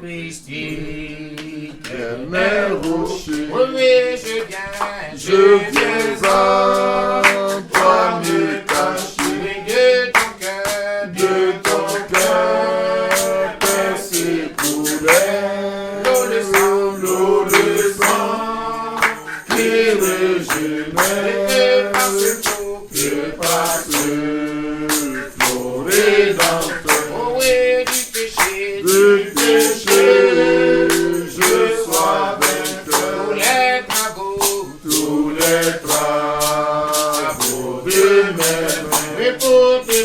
Christ, éternel rocher. Oui, je viens à toi me cacher de ton cœur, percé pour l'eau, le sang qui régénère, que par ce flot rédempteur. oh oui, Du péché, je sois vainqueur. Tous les travaux de mes mains, oui,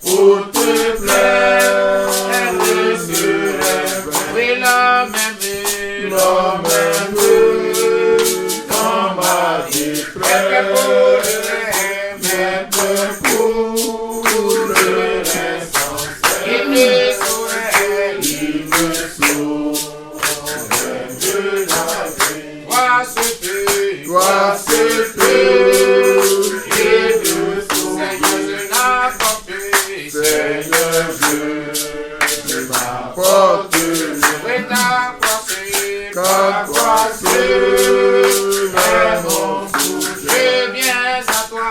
pour te plaire, je serai oui, l'homme aimé dans ma détresse, mais pour le insensé, il me sauve de la vie. Toi, ce peu et de Seigneur, je m'apporte qu'à toi seul est mon souffle. je viens à toi,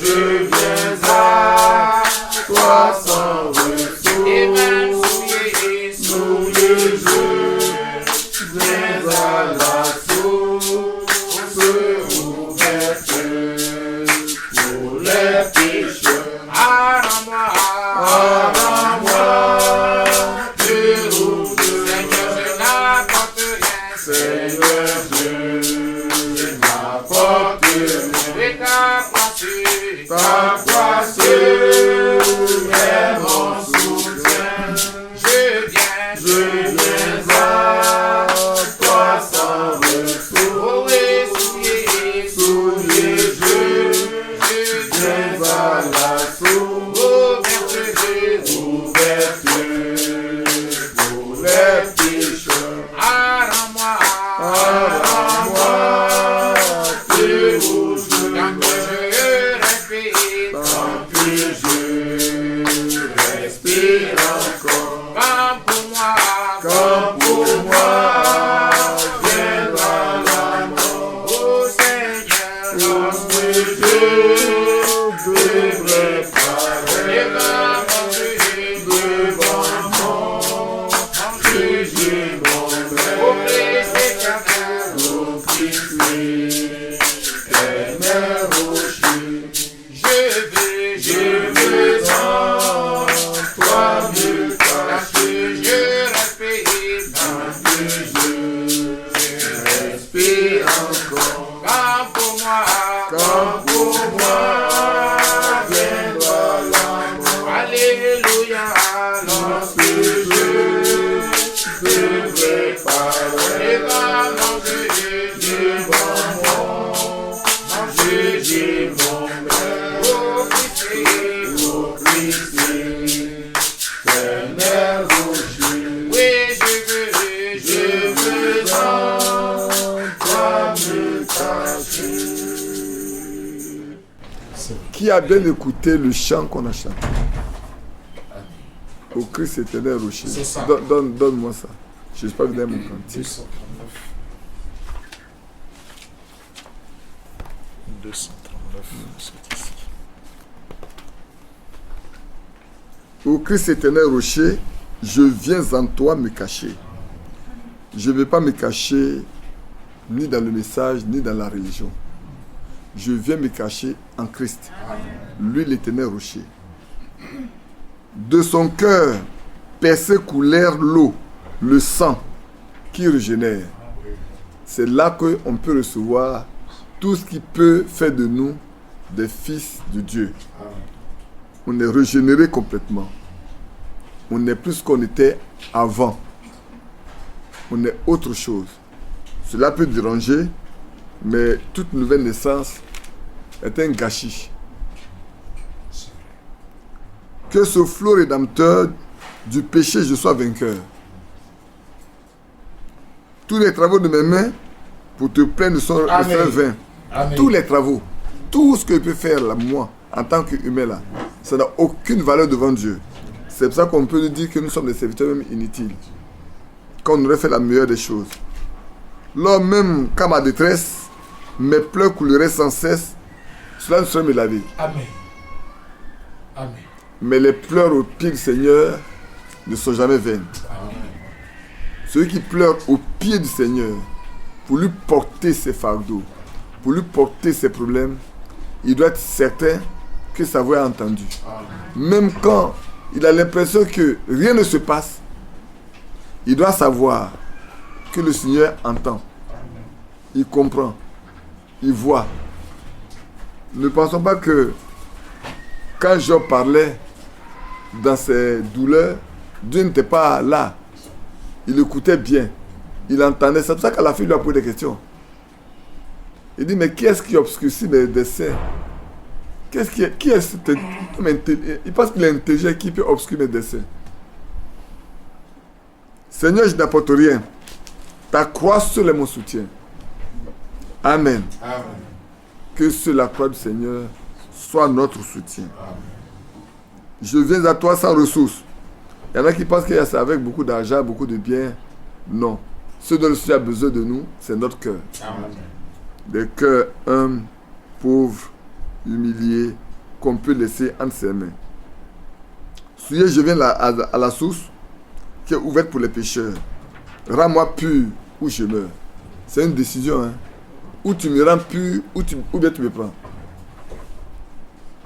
Je viens à toi sans retour. et même souillé, Souillé, je viens à la source ouverte pour les pécheurs. Rends-moi de route, Seigneur, je m'apporte ta croix seule est mon soutien. Je viens à toi sans retour. Souillé, je viens à la source ouverte pour les pécheurs. Rends-moi De rouge, tant que je respire, tant que je respire encore. comme pour moi, Viendra la mort. ô Seigneur, Lorsque je devrais paraître devant mon juge, mon Père, au Christ éternel rocher. Je veux en toi me cacher, tant que je respire encore. Comme pour moi, viendra la mort. Alléluia, Lorsque je devrais paraître devant mon juge et mon Maître, au Christ éternel rocher. oui, Je veux en toi me cacher. Qui a bien écouté le chant qu'on a chanté? Au Christ éternel rocher. C'est ça. Donne-moi ça. Je ne sais pas vous donner mon cantique. 239, c'est ici. Au Christ éternel rocher, je viens en toi me cacher. Je ne vais pas me cacher ni dans le message, ni dans la religion. Je viens me cacher en Christ, lui l'éternel rocher. De son cœur percé coulèrent l'eau, le sang qui régénère. C'est là qu'on peut recevoir tout ce qui peut faire de nous des fils de Dieu. On est régénéré complètement. On n'est plus ce qu'on était avant. On est autre chose. Cela peut déranger, mais toute nouvelle naissance est un gâchis. Que ce flot rédempteur du péché, je sois vainqueur. Tous les travaux de mes mains pour te plaindre sont vains. Amen. Tous les travaux, tout ce que je peux faire là, moi, en tant qu'humain là, ça n'a aucune valeur devant Dieu. C'est pour ça qu'on peut dire que nous sommes des serviteurs même inutiles. quand on aurait fait la meilleure des choses. Lors même quand ma détresse, mes pleurs couleraient sans cesse, cela ne saurait me laver. Amen. Amen. Mais les pleurs au pied du Seigneur ne sont jamais vaines. Amen. Ceux qui pleurent au pied du Seigneur pour lui porter ses fardeaux, pour lui porter ses problèmes, il doit être certain que sa voix est entendue. Amen. Même quand il a l'impression que rien ne se passe, il doit savoir que le Seigneur entend. Il comprend. Il voit. Ne pensons pas que quand Job parlait dans ses douleurs, Dieu n'était pas là. Il écoutait bien. Il entendait. C'est pour ça qu'à la fin, il lui a posé des questions. Il dit, mais qui est-ce qui obscurcit mes desseins? Qui est cet homme intelligent? Il pense qu'il est intelligent, qui peut obscurer mes desseins. Seigneur, je n'apporte rien. Ta croix seule est mon soutien. Amen. Amen. Que sur la croix du Seigneur soit notre soutien. Amen. Je viens à toi sans ressources. Il y en a qui pensent qu'il y a ça avec beaucoup d'argent, beaucoup de biens. Non. Ce dont le Seigneur a besoin de nous, c'est notre cœur. Amen. Des cœurs humbles, pauvres, humiliés, qu'on peut laisser entre ses mains. Souillez, je viens à la source qui est ouverte pour les pécheurs. Rends-moi pur ou je meurs. C'est une décision. Hein? Ou tu me rends pur ou bien tu me prends.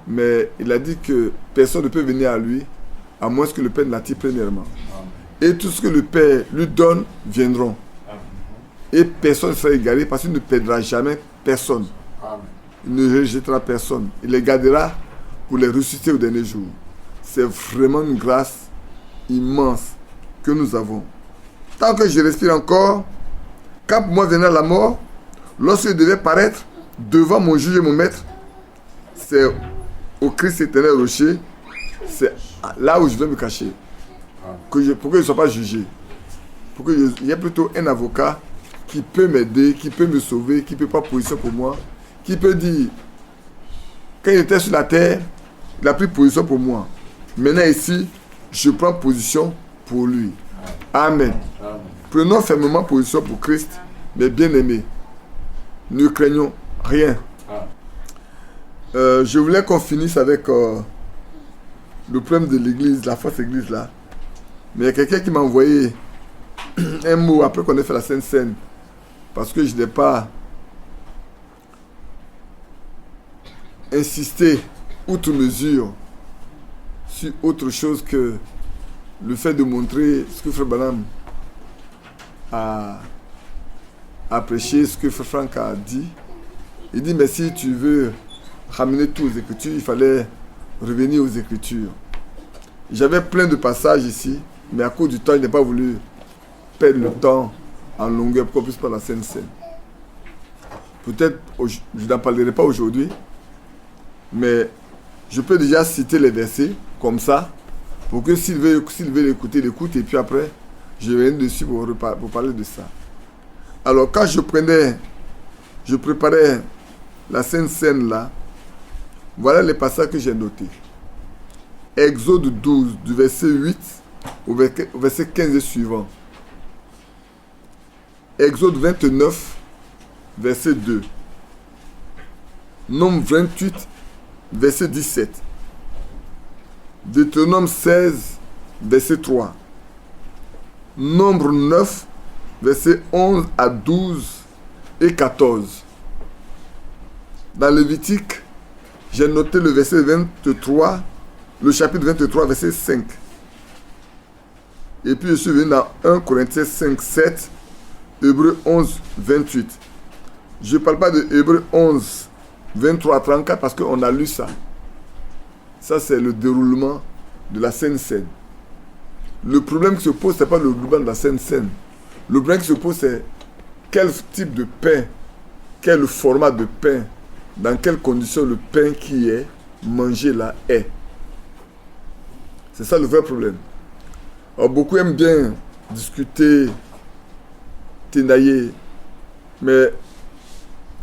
Mais il a dit que personne ne peut venir à lui à moins que le Père ne l'attire premièrement. Et tout ce que le Père lui donne viendront. Et personne ne sera égaré parce qu'il ne perdra jamais personne. Amen. Il ne rejettera personne. Il les gardera pour les ressusciter au dernier jour. C'est vraiment une grâce immense que nous avons. Tant que je respire encore, quand pour moi viendra la mort, lorsque je devais paraître devant mon juge et mon maître, c'est au Christ éternel rocher, c'est là où je dois me cacher. Pour que je ne sois pas jugé. Pour qu'il y ait plutôt un avocat qui peut m'aider, qui peut me sauver, qui peut prendre position pour moi, qui peut dire, quand il était sur la terre, il a pris position pour moi. Maintenant ici, je prends position pour lui. Amen. Amen. Prenons fermement position pour Christ, mes bien-aimés. Ne craignons rien. Je voulais qu'on finisse avec le problème de l'église, la fausse église là. Mais il y a quelqu'un qui m'a envoyé un mot après qu'on ait fait la Sainte Seine. Parce que je n'ai pas insisté outre mesure sur autre chose que le fait de montrer ce que Frère Branham a prêché, ce que Frère Franck a dit. Il dit, mais si tu veux ramener tout aux Écritures, il fallait revenir aux Écritures. J'avais plein de passages ici, mais à cause du temps, je n'ai pas voulu perdre le temps en longueur pour qu'on puisse prendre la Sainte Seine. Peut-être, je n'en parlerai pas aujourd'hui, mais je peux déjà citer les versets comme ça, pour que s'il veut l'écouter, il écoute, et puis après, je vais venir dessus pour parler de ça. Alors, quand je préparais la Sainte Seine là, voilà les passages que j'ai notés. Exode 12, du verset 8 au verset 15 et suivant. Exode 29, verset 2. Nombre 28, verset 17. Deutéronome 16, verset 3. Nombre 9, verset 11 à 12 et 14. Dans Lévitique, j'ai noté le verset 23, le chapitre 23, verset 5. Et puis je suis venu dans 1 Corinthiens 5, 7, Hébreux 11, 28. Je ne parle pas de Hébreux 11, 23 à 34 parce qu'on a lu ça. Ça, c'est le déroulement de la Sainte Seine. Le problème qui se pose, ce n'est pas le déroulement de la Sainte Seine. Le problème qui se pose, c'est quel type de pain, quel format de pain, dans quelles conditions le pain qui est mangé là est. C'est ça le vrai problème. Alors, beaucoup aiment bien discuter, ténailler, mais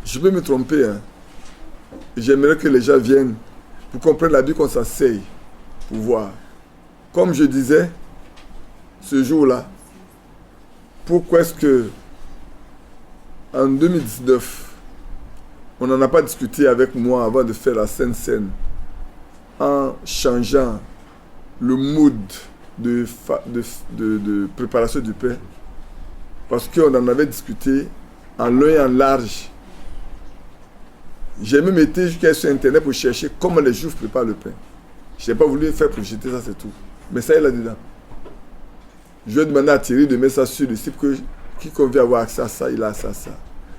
je peux me tromper. Hein. J'aimerais que les gens viennent pour comprendre la Bible, qu'on s'asseye pour voir. Comme je disais, ce jour-là, pourquoi est-ce que en 2019, on n'en a pas discuté avec moi avant de faire la Sainte Seine en changeant le mode de préparation du pain? Parce qu'on en avait discuté en long et en large. J'ai même été jusqu'à sur Internet pour chercher comment les Juifs préparent le pain. Je n'ai pas voulu faire projeter ça, c'est tout. Mais ça est là-dedans. Je vais demander à Thierry de mettre ça sur le site que quiconque veut avoir accès à ça, il a accès à ça.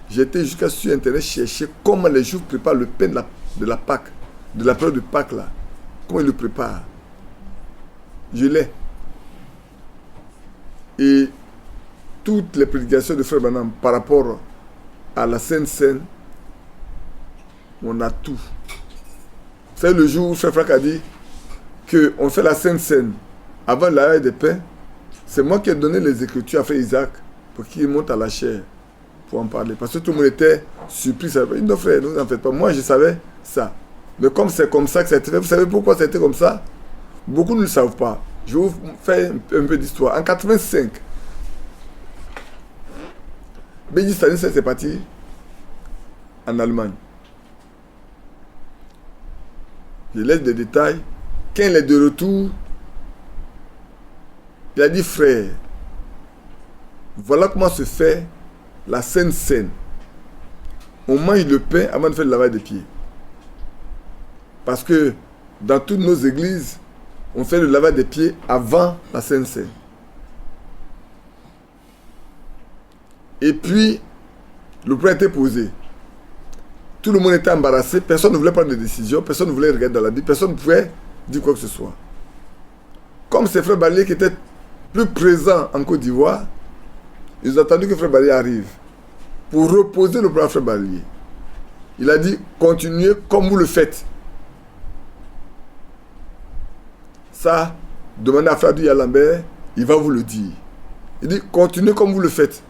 J'ai été jusqu'à sur Internet chercher comment les Juifs préparent le pain de la Pâque, de la période de Pâques là. Comment ils le préparent. Je l'ai. Et toutes les prédications de Frère Branham par rapport à la Sainte Seine, on a tout. Vous savez, le jour où Frère Franck a dit qu'on fait la Sainte Seine avant l'arrêt des pains, c'est moi qui ai donné les Écritures à Frère Isaac pour qu'il monte à la chair pour en parler. Parce que tout le monde était surpris. Il dit non frère, ne vous en faites pas. Moi je savais ça. Mais comme c'est comme ça que ça a été fait, vous savez pourquoi ça a été comme ça? Beaucoup ne le savent pas. Je vais vous faire un peu d'histoire. En 85, Benji Stanislas est parti en Allemagne. Je laisse des détails. Quand il est de retour, il a dit frère, voilà comment se fait la Sainte Seine. On mange le pain avant de faire le lavage des pieds. Parce que dans toutes nos églises, on fait le lavage des pieds avant la Sainte Seine. Et puis, le point était posé. Tout le monde était embarrassé, personne ne voulait prendre de décision, personne ne voulait regarder dans la Bible, personne ne pouvait dire quoi que ce soit. Comme c'est Frère Balier qui était plus présent en Côte d'Ivoire, ils ont attendu que Frère Balier arrive pour reposer le bras à Frère Balier. Il a dit, continuez comme vous le faites. Ça, demandez à Frère Douya Lambert, il va vous le dire. Il dit, continuez comme vous le faites.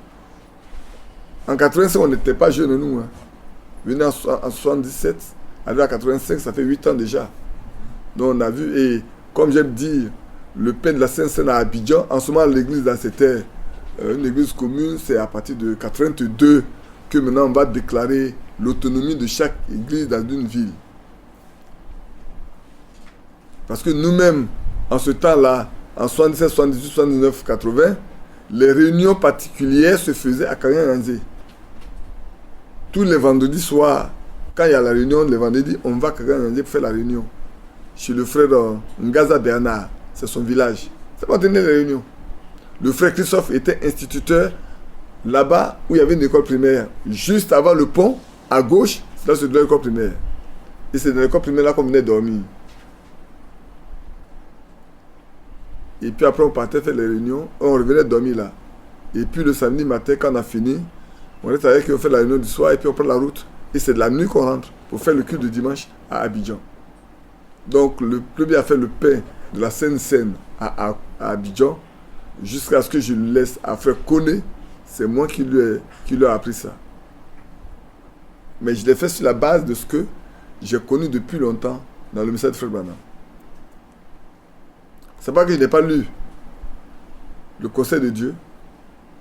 En 85, on n'était pas jeunes, nous. Hein. Venu en 77, arrivé à 85, ça fait 8 ans déjà. Donc on a vu, et comme j'aime dire, le pain de la Sainte-Seine à Abidjan, en ce moment l'église là c'était une église commune, c'est à partir de 82 que maintenant on va déclarer l'autonomie de chaque église dans une ville. Parce que nous-mêmes, en ce temps-là, en 77, 78, 79, 80, les réunions particulières se faisaient à Kanyanganzé. Tous les vendredis soirs, quand il y a la réunion, les vendredis, on va à Kanyanganzé pour faire la réunion. Chez le frère Ngaza Bernard, c'est son village. C'est pas tenir les réunions. Le frère Christophe était instituteur là-bas où il y avait une école primaire. Juste avant le pont, à gauche, c'est là c'est de l'école primaire. Et c'est dans l'école primaire là qu'on venait dormir. Et puis après on partait faire les réunions, on revenait dormir là. Et puis le samedi matin, quand on a fini, on est avec eux, on fait la réunion du soir et puis on prend la route. Et c'est de la nuit qu'on rentre pour faire le culte de dimanche à Abidjan. Donc le premier a fait le pain de la Sainte-Seine à Abidjan jusqu'à ce que je le laisse à frère Koné. C'est moi qui lui ai appris ça. Mais je l'ai fait sur la base de ce que j'ai connu depuis longtemps dans le message de Frère Branham. C'est pas que je n'ai pas lu le Conseil de Dieu,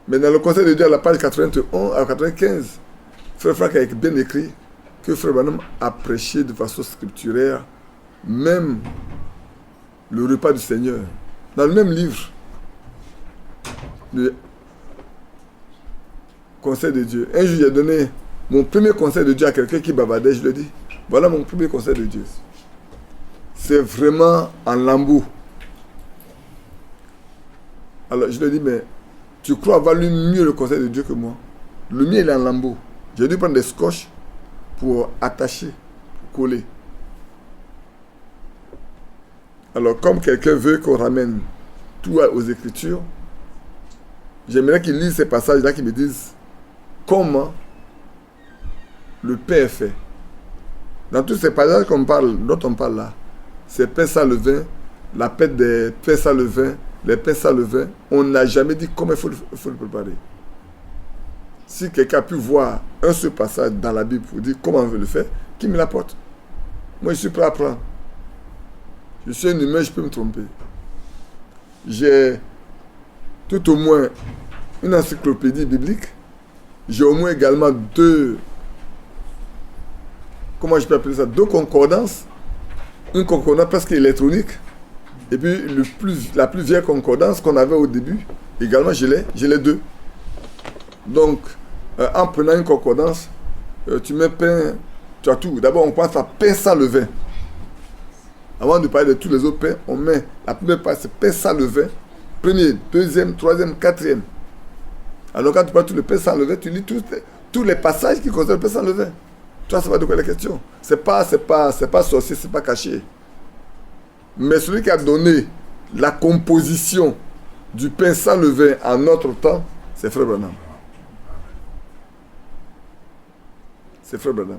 mais dans le Conseil de Dieu à la page 91 à 95, Frère Franck a bien écrit que Frère Branham a prêché de façon scripturaire même le repas du Seigneur. Dans le même livre, le Conseil de Dieu. Un jour, j'ai donné mon premier conseil de Dieu à quelqu'un qui bavardait. Je lui ai dit, voilà mon premier conseil de Dieu. C'est vraiment en lambeau. Alors, je lui ai dit, mais tu crois avoir lu mieux le conseil de Dieu que moi? Le mien, il est en lambeau. J'ai dû prendre des scotch pour attacher, pour coller. Alors, comme quelqu'un veut qu'on ramène tout aux Écritures, j'aimerais qu'il lise ces passages-là qui me disent comment le pain est fait. Dans tous ces passages dont on parle là, c'est pain sans levain, la pète des pains sans levain, les pains sans levain, on n'a jamais dit comment il faut le préparer. Si quelqu'un a pu voir un seul passage dans la Bible pour dire comment on veut le faire, qu'il me l'apporte. Moi, je suis prêt à apprendre. Je suis un humain, je peux me tromper. J'ai tout au moins une encyclopédie biblique. J'ai au moins également deux, comment je peux appeler ça, deux concordances. Une concordance presque électronique. Et puis la plus vieille concordance qu'on avait au début, également j'ai les deux. Donc, en prenant une concordance, tu mets pain, tu as tout. D'abord, on pense à pain sans levain. Avant de parler de tous les autres pains, on met la première part, c'est pain sans levain. Premier, deuxième, troisième, quatrième. Alors quand tu parles tous les pains sans levain, tu lis tous les passages qui concernent le pain sans levain. Toi, ça va de quoi la question? C'est pas sorcier, c'est pas caché. Mais celui qui a donné la composition du pain sans levain en notre temps, c'est Frère Branham. C'est Frère Branham.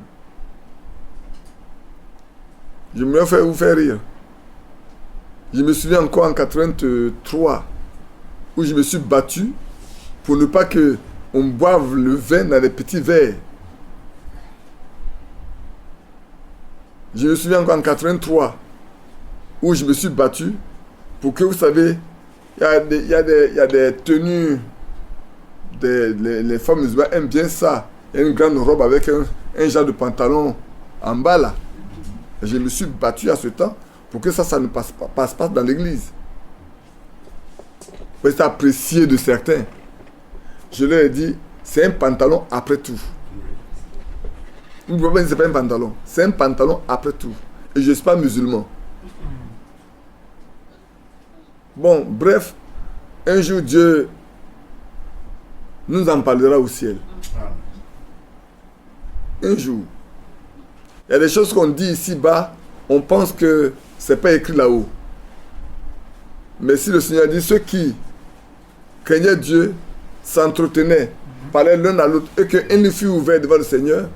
Je me fais vous faire rire. Je me souviens encore en 83 où je me suis battu pour ne pas que on boive le vin dans des petits verres. Je me souviens encore en 83 où je me suis battu pour que, vous savez, il y a des tenues, les femmes musulmanes aiment bien ça. Il y a une grande robe avec un genre de pantalon en bas là. Je me suis battu à ce temps pour que ça ne passe pas dans l'église. C'est apprécié de certains. Je leur ai dit, c'est un pantalon après tout. Vous pouvez pas dire que ce n'est pas un pantalon. C'est un pantalon après tout. Et je ne suis pas musulman. Bon, bref, un jour Dieu nous en parlera au ciel. Un jour. Il y a des choses qu'on dit ici-bas, on pense que ce n'est pas écrit là-haut. Mais si le Seigneur dit, ceux qui craignaient Dieu, s'entretenaient, parlaient l'un à l'autre, et qu'un livre fut ouvert devant le Seigneur,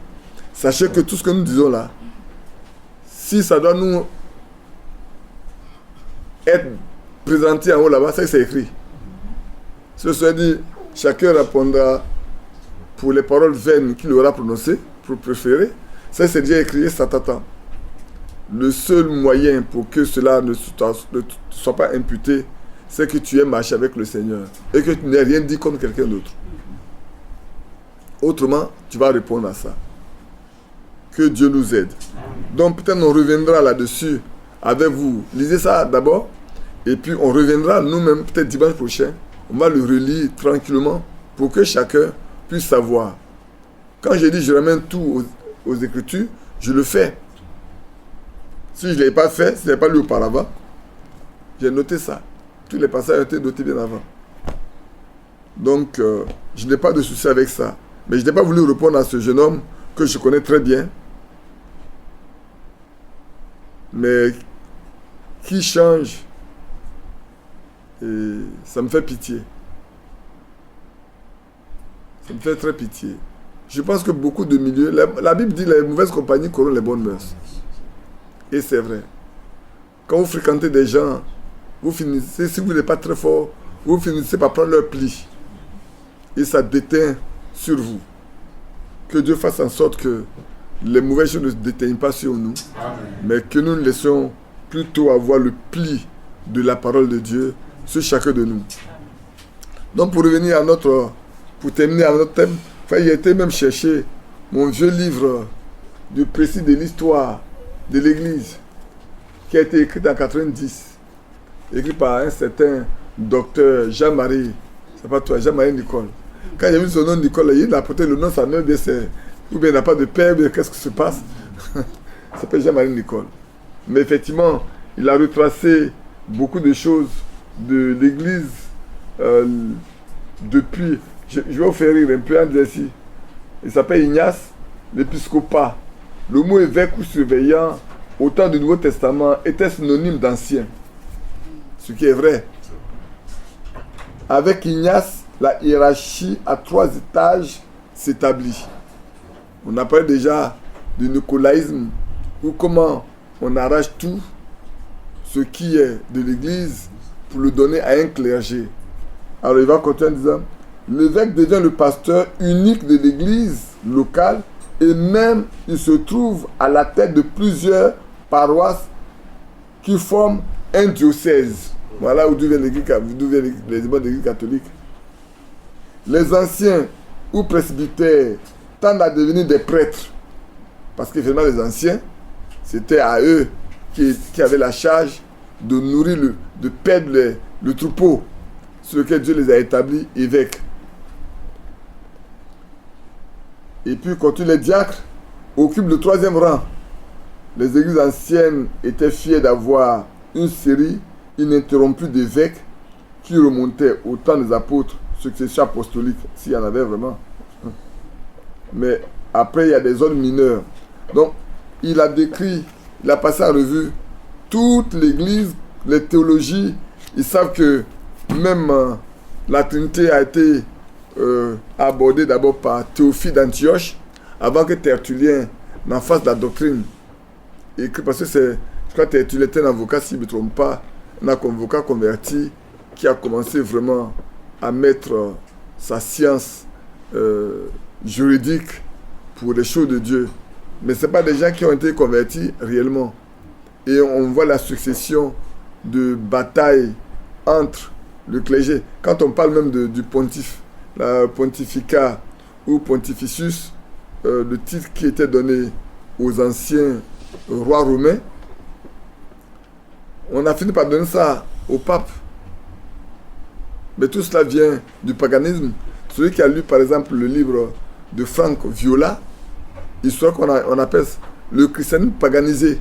sachez que tout ce que nous disons là, si ça doit nous être présenté en haut là-bas, c'est écrit. Si le Seigneur dit, chacun répondra pour les paroles vaines qu'il aura prononcées, pour préférer, ça c'est déjà écrit, ça t'attend. Le seul moyen pour que cela ne soit pas imputé, c'est que tu aies marché avec le Seigneur et que tu n'aies rien dit contre quelqu'un d'autre. Autrement, tu vas répondre à ça. Que Dieu nous aide. Donc peut-être on reviendra là-dessus avec vous. Lisez ça d'abord et puis on reviendra nous-mêmes peut-être dimanche prochain. On va le relire tranquillement pour que chacun puisse savoir. Quand je dis je ramène tout aux Écritures, je le fais. Si je ne l'ai pas fait, si je n'ai pas lu auparavant, j'ai noté ça. Tous les passages ont été notés bien avant. Donc, je n'ai pas de souci avec ça. Mais je n'ai pas voulu répondre à ce jeune homme que je connais très bien, mais qui change. Et ça me fait pitié. Ça me fait très pitié. Je pense que beaucoup de milieux... La Bible dit que les mauvaises compagnies corrompent les bonnes mœurs. Et c'est vrai. Quand vous fréquentez des gens, vous finissez, si vous n'êtes pas très fort, vous finissez par prendre leur pli. Et ça déteint sur vous. Que Dieu fasse en sorte que les mauvaises choses ne se déteignent pas sur nous. Amen. Mais que nous laissions plutôt avoir le pli de la parole de Dieu sur chacun de nous. Donc pour revenir à pour terminer à notre thème, j'ai été même chercher mon vieux livre du précis de l'histoire de l'Église qui a été écrit en 90, écrit par un certain docteur Jean-Marie, c'est pas toi, Jean-Marie Nicole. Quand j'ai vu son nom Nicole, il a apporté le nom, ça ne bien c'est, ou bien il n'a pas de père, mais qu'est-ce qui se passe? Ça s'appelle Jean-Marie Nicole. Mais effectivement, il a retracé beaucoup de choses de l'Église depuis. Je vais vous faire rire un peu en disant ici. Il s'appelle Ignace, l'épiscopat. Le mot évêque ou surveillant au temps du Nouveau Testament était synonyme d'ancien. Ce qui est vrai. Avec Ignace, la hiérarchie à 3 étages s'établit. On a parlé déjà du nicolaïsme, ou comment on arrache tout ce qui est de l'Église pour le donner à un clergé. Alors il va continuer en disant, l'évêque devient le pasteur unique de l'Église locale et même il se trouve à la tête de plusieurs paroisses qui forment un diocèse. Voilà d'où vient l'Église catholique. les anciens ou presbytères tendent à devenir des prêtres. Parce que finalement, les anciens, c'était à eux qui avaient la charge de nourrir, de perdre le troupeau sur lequel Dieu les a établis évêques. Et puis, quand les diacres occupent le 3e rang, les églises anciennes étaient fières d'avoir une série ininterrompue d'évêques qui remontaient au temps des apôtres, succession apostolique, s'il y en avait vraiment. Mais après, il y a des zones mineures. Donc, il a décrit, il a passé en revue toute l'église, les théologies. Ils savent que même la Trinité a été abordée d'abord par Théophile d'Antioche, avant que Tertullien n'en fasse la doctrine. Et que, parce que je crois que Tertullien était un avocat, si je ne me trompe pas, un avocat converti qui a commencé vraiment à mettre sa science juridique pour les choses de Dieu. Mais ce n'est pas des gens qui ont été convertis réellement. Et on voit la succession de batailles entre le clergé. Quand on parle même du pontife, la pontificat ou pontificius, le titre qui était donné aux anciens rois romains, on a fini par donner ça au pape. Mais tout cela vient du paganisme. Celui qui a lu par exemple le livre de Franck Viola, histoire qu'on appelle le christianisme paganisé.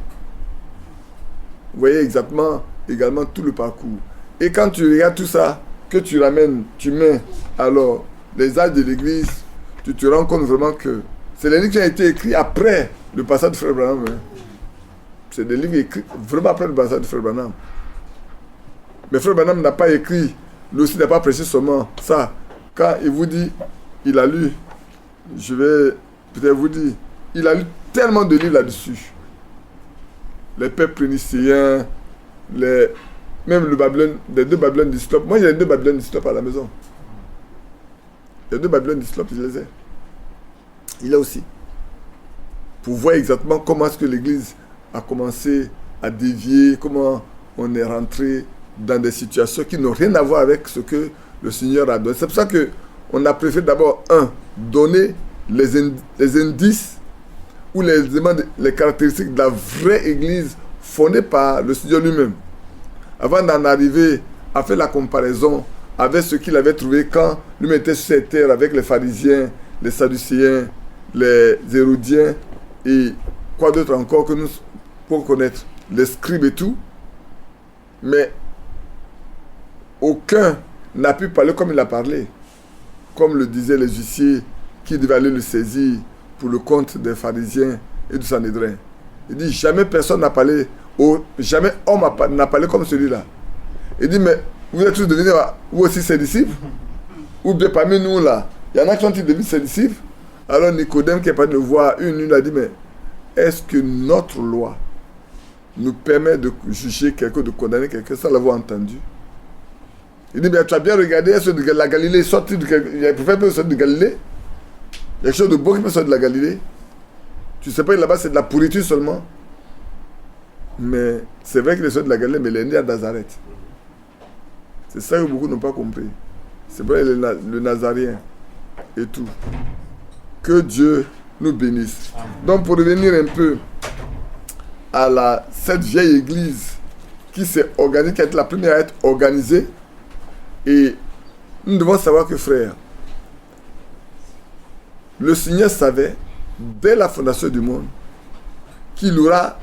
Vous voyez également tout le parcours. Et quand tu regardes tout ça, que tu ramènes, tu mets alors les âges de l'église, tu te rends compte vraiment que c'est les livres qui ont été écrits après le passage de Frère Branham. Hein. C'est des livres écrits vraiment après le passage de Frère Branham. Mais Frère Branham n'a pas écrit, lui aussi n'a pas prêché seulement ça. Quand il vous dit, il a lu, je vais peut-être vous dire, il a lu tellement de livres là-dessus. Les peuples prénicéens, même le Babylone, les 2 Babylone d'Islope. Moi, j'ai les 2 Babylone d'Islope à la maison. Les 2 Babylone d'Islope, je les ai. Il a aussi. Pour voir exactement comment est-ce que l'Église a commencé à dévier, comment on est rentré dans des situations qui n'ont rien à voir avec ce que le Seigneur a donné. C'est pour ça qu'on a préféré d'abord, donner les indices ou les caractéristiques de la vraie Église fondée par le Seigneur lui-même. Avant d'en arriver à faire la comparaison avec ce qu'il avait trouvé quand lui-même était sur cette terre avec les pharisiens, les sadducéens, les hérodiens et quoi d'autre encore que nous pouvons connaître, les scribes et tout. Mais aucun n'a pu parler comme il a parlé. Comme le disaient les huissiers qui devaient aller le saisir pour le compte des pharisiens et du Sanhédrin. Il dit, jamais personne n'a parlé, jamais homme n'a parlé comme celui-là. Il dit, mais vous êtes tous devenus, vous aussi ses disciples? Ou bien parmi nous là, il y en a qui sont devenus ses disciples? Alors Nicodème qui est pas de voir une a dit, mais est-ce que notre loi nous permet de juger quelqu'un, de condamner quelqu'un sans l'avoir entendu? Il dit, mais tu as bien regardé, est-ce que la Galilée est sortie de Galilée? Il y a un prophète qui peut sortir de Galilée? Il y a quelque chose de beau qui peut sortir de la Galilée? Tu ne sais pas, là-bas c'est de la pourriture seulement. Mais c'est vrai qu'il est sorti de la Galilée, mais il est né à Nazareth. C'est ça que beaucoup n'ont pas compris. C'est vrai, le Nazaréen et tout. Que Dieu nous bénisse. Donc pour revenir un peu à cette vieille église qui s'est organisée, qui a été la première à être organisée, et nous devons savoir que frère, le Seigneur savait dès la fondation du monde qu'il y aura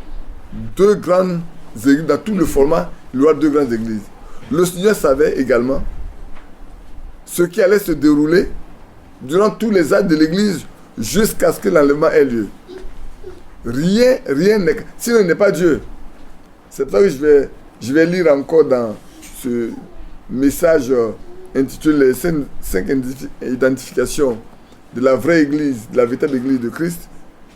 2 grandes églises, dans tout le format, il y aura 2 grandes églises. Le Seigneur savait également ce qui allait se dérouler durant tous les âges de l'église jusqu'à ce que l'enlèvement ait lieu. Rien n'est... Sinon, il n'est pas Dieu. C'est pour ça que je vais lire encore dans ce message intitulé « Les 5 identifications de la vraie église, de la véritable église de Christ ».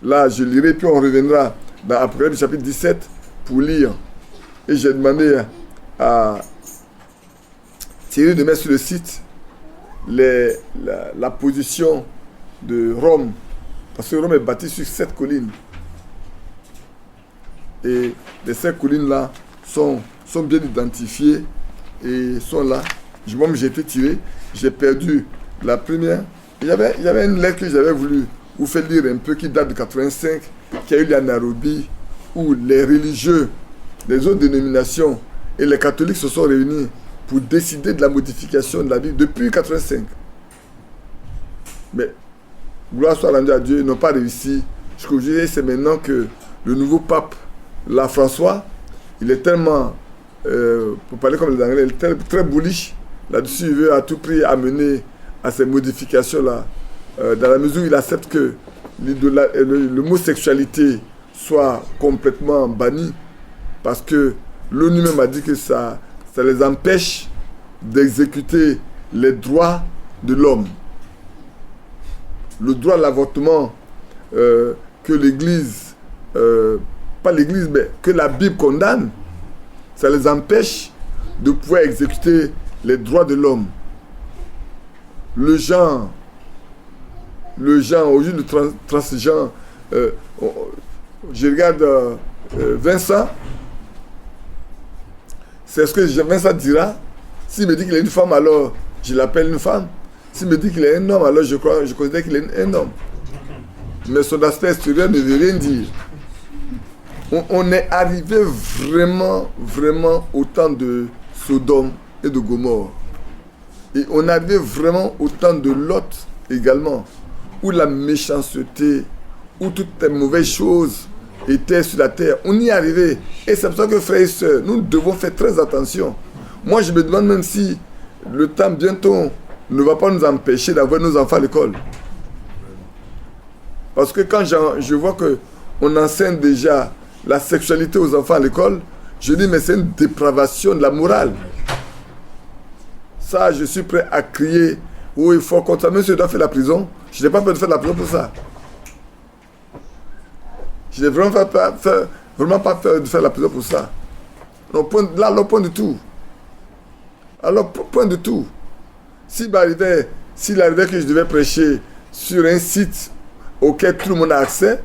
Là, je lirai, puis on reviendra dans Apocalypse chapitre 17 pour lire. Et j'ai demandé à Thierry de mettre sur le site la position de Rome. Parce que Rome est bâtie sur 7 collines. Et les 5 collines-là sont bien identifiées et sont là. Moi, j'ai été tiré, j'ai perdu La première, il y avait une lettre que j'avais voulu vous faire lire un peu, qui date de 85, qui a eu lieu à Nairobi, où les religieux des autres dénominations et les catholiques se sont réunis pour décider de la modification de la Bible depuis 85. Mais, gloire soit rendue à Dieu, ils n'ont pas réussi. Ce que je dis, c'est maintenant que le nouveau pape, là, François, il est tellement, pour parler comme les Anglais, il est très bullish. Là-dessus, il veut à tout prix amener à ces modifications-là, dans la mesure où il accepte que le mot sexualité soit complètement banni, parce que l'ONU même a dit que ça les empêche d'exécuter les droits de l'homme. Le droit à l'avortement que l'Église, pas l'Église, mais que la Bible condamne, ça les empêche de pouvoir exécuter les droits de l'homme. Le genre, aujourd'hui, le transgenre, je regarde Vincent, c'est ce que Vincent dira. S'il me dit qu'il est une femme, alors je l'appelle une femme. S'il me dit qu'il est un homme, alors je considère qu'il est un homme. Mais son aspect extérieur ne veut rien dire. On est arrivé vraiment, vraiment au temps de Sodome et de Gomorrhe. Et on est arrivé vraiment au temps de Lot également, où la méchanceté, où toutes les mauvaises choses étaient sur la terre. On y est arrivé. Et c'est pour ça que, frères et sœurs, nous devons faire très attention. Moi, je me demande même si le temps bientôt ne va pas nous empêcher d'avoir nos enfants à l'école. Parce que quand je vois qu'on enseigne déjà la sexualité aux enfants à l'école, je dis, mais c'est une dépravation de la morale. Ça, je suis prêt à crier. Oui, il faut contre ça. Même si je dois faire la prison, je n'ai pas peur de faire la prison pour ça. Je n'ai vraiment pas peur de faire la prison pour ça. Non, là, alors, point de tout. Alors, point de tout. S'il arrivait que je devais prêcher sur un site auquel tout le monde a accès,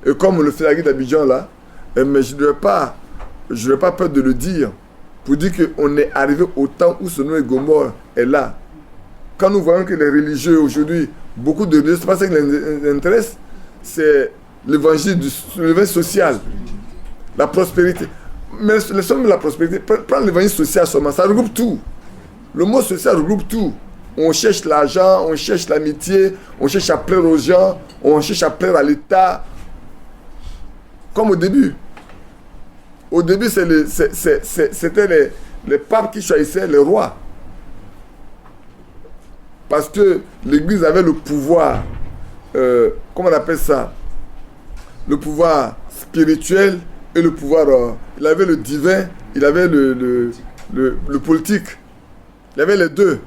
et comme le fait la guide d'Abidjan là, mais je n'aurais pas peur de le dire, pour dire qu'on est arrivé au temps où Sodome et Gomorrhe est là. Quand nous voyons que les religieux aujourd'hui, beaucoup de religieux, c'est pas ça qui les intéresse, c'est l'évangile social, la prospérité. Mais le somme de la prospérité, prendre l'évangile social seulement, ça regroupe tout. Le mot social regroupe tout. On cherche l'argent, on cherche l'amitié, on cherche à plaire aux gens, on cherche à plaire à l'État. Comme au début. Au début, c'était les papes qui choisissaient les rois. Parce que l'Église avait le pouvoir, comment on appelle ça? Le pouvoir spirituel et le pouvoir... il avait le divin, il avait le politique. Il y avait les deux.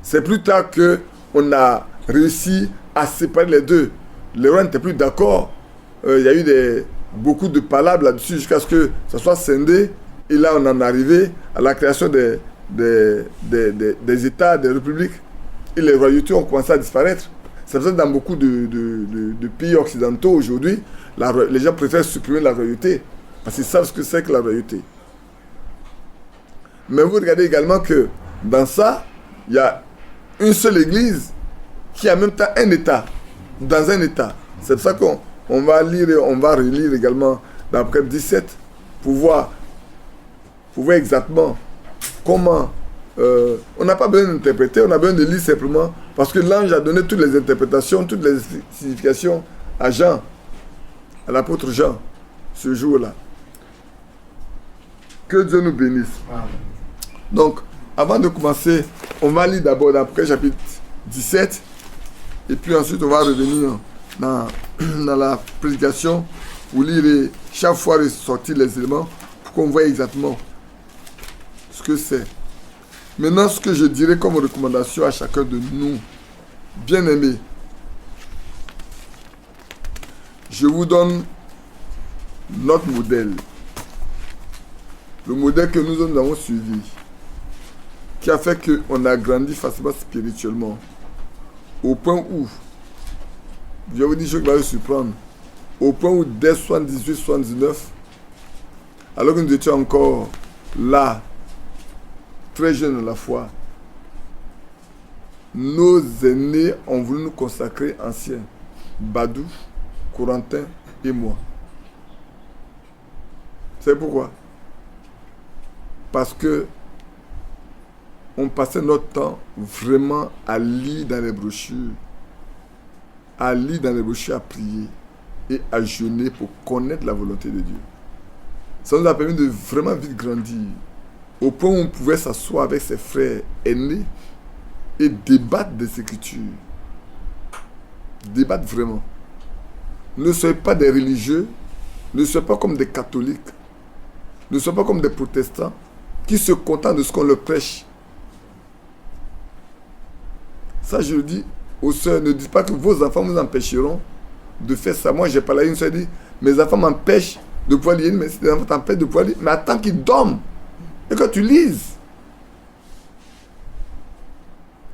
C'est plus tard qu'on a réussi à séparer les deux. Les rois n'étaient plus d'accord. Il y a eu beaucoup de palabres là-dessus jusqu'à ce que ça soit scindé. Et là, on en est arrivé à la création des États, des républiques. Et les royautés ont commencé à disparaître. C'est pour ça que dans beaucoup de pays occidentaux aujourd'hui, les gens préfèrent supprimer la royauté. Parce qu'ils savent ce que c'est que la royauté. Mais vous regardez également que dans ça, il y a une seule église qui a en même temps un État. Dans un État. C'est pour ça qu'on va lire et on va relire également dans Apocalypse 17 pour voir exactement comment... on n'a pas besoin d'interpréter, on a besoin de lire simplement parce que l'ange a donné toutes les interprétations, toutes les significations à Jean, à l'apôtre Jean, ce jour-là. Que Dieu nous bénisse. Donc, avant de commencer, on va lire d'abord l'Apocalypse chapitre 17 et puis ensuite on va revenir dans la prédication pour lire et chaque fois ressortir les éléments pour qu'on voit exactement ce que c'est. Maintenant, ce que je dirais comme recommandation à chacun de nous, bien-aimés, je vous donne notre modèle. Le modèle que nous avons suivi, qui a fait qu'on a grandi facilement spirituellement, au point où, je vais vous dire ce qui va vous surprendre, au point où dès 78-79, alors que nous étions encore là, très jeunes à la foi, nos aînés ont voulu nous consacrer anciens. Badou, Corentin et moi. C'est pourquoi? Parce que on passait notre temps vraiment à lire dans les brochures, à prier et à jeûner pour connaître la volonté de Dieu. Ça nous a permis de vraiment vite grandir, au point où on pouvait s'asseoir avec ses frères aînés et débattre des Écritures. Débattre vraiment. Ne soyez pas des religieux, ne soyez pas comme des catholiques, ne soyez pas comme des protestants qui se contentent de ce qu'on leur prêche. Ça, je le dis aux sœurs, ne dites pas que vos enfants vous empêcheront de faire ça. Moi, j'ai parlé à une sœur, dit, mes enfants m'empêchent de pouvoir lire, mais si tes enfants t'empêchent de pouvoir lire, mais attends qu'ils dorment et que tu lises.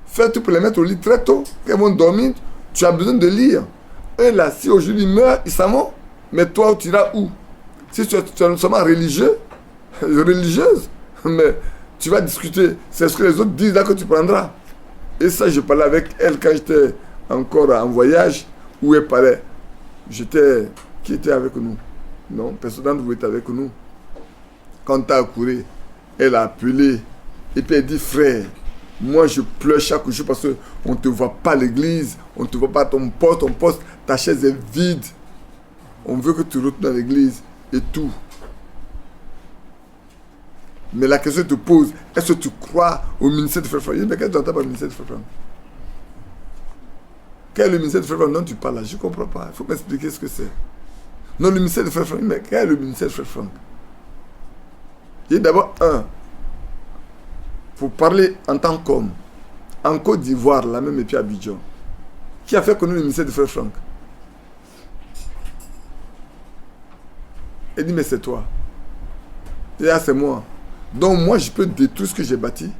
Fais tout pour les mettre au lit très tôt, qu'elles vont dormir, tu as besoin de lire. Eux là, si aujourd'hui ils meurent, ils s'en vont, mais toi, tu iras où? Si tu es non seulement religieux, religieuse, mais tu vas discuter, c'est ce que les autres disent là que tu prendras. Et ça, je parlais avec elle quand j'étais encore en voyage, où elle parlait. Qui était avec nous? Non, personne d'entre vous était avec nous. Quand tu as accouru, elle a appelé, et puis elle dit, frère, moi je pleure chaque jour parce qu'on ne te voit pas à l'église, on ne te voit pas à ton poste, ta chaise est vide. On veut que tu retournes dans l'église et tout. Mais la question te pose, est-ce que tu crois au ministère de Frère Franck? Mais qu'est-ce que tu entends par le ministère de Frère Franck? Quel est le ministère de Frère Franck dont tu parles là? Je ne comprends pas. Il faut m'expliquer ce que c'est. Non, le ministère de Frère Franck. Mais quel est le ministère de Frère Franck? Il y a d'abord pour parler en tant qu'homme, en Côte d'Ivoire, là même, et puis à Abidjan, qui a fait connaître le ministère de Frère Franck? Elle dit, mais c'est toi. Et là, c'est moi. Donc moi, je peux détruire ce que j'ai bâti.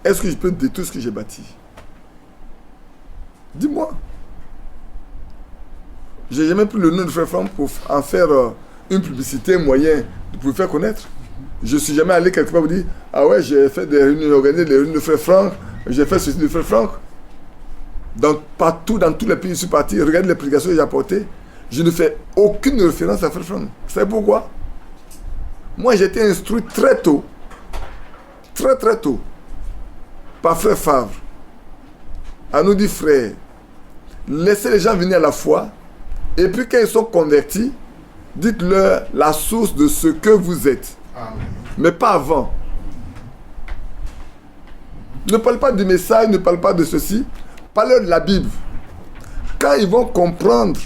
Est-ce que je peux détruire ce que j'ai bâti? Dis-moi. J'ai jamais pris le nom de Frère Franck pour en faire une publicité, moyen pour le faire connaître. Je ne suis jamais allé quelque part pour dire, ah ouais, j'ai fait des réunions, organisé des réunions de Frère Franck, j'ai fait ceci de Frère Franck. Partout, dans tous les pays où je suis parti, regardez les prédications que j'ai apportées. Je ne fais aucune référence à Frère Franck. Vous savez pourquoi? Moi, j'ai été instruit très tôt, très tôt, par Frère Favre, à nous dire, frère, laissez les gens venir à la foi, et puis quand ils sont convertis, dites-leur la source de ce que vous êtes. Amen. Mais pas avant. Ne parle pas du message, ne parle pas de ceci, parlez de la Bible. Quand ils vont comprendre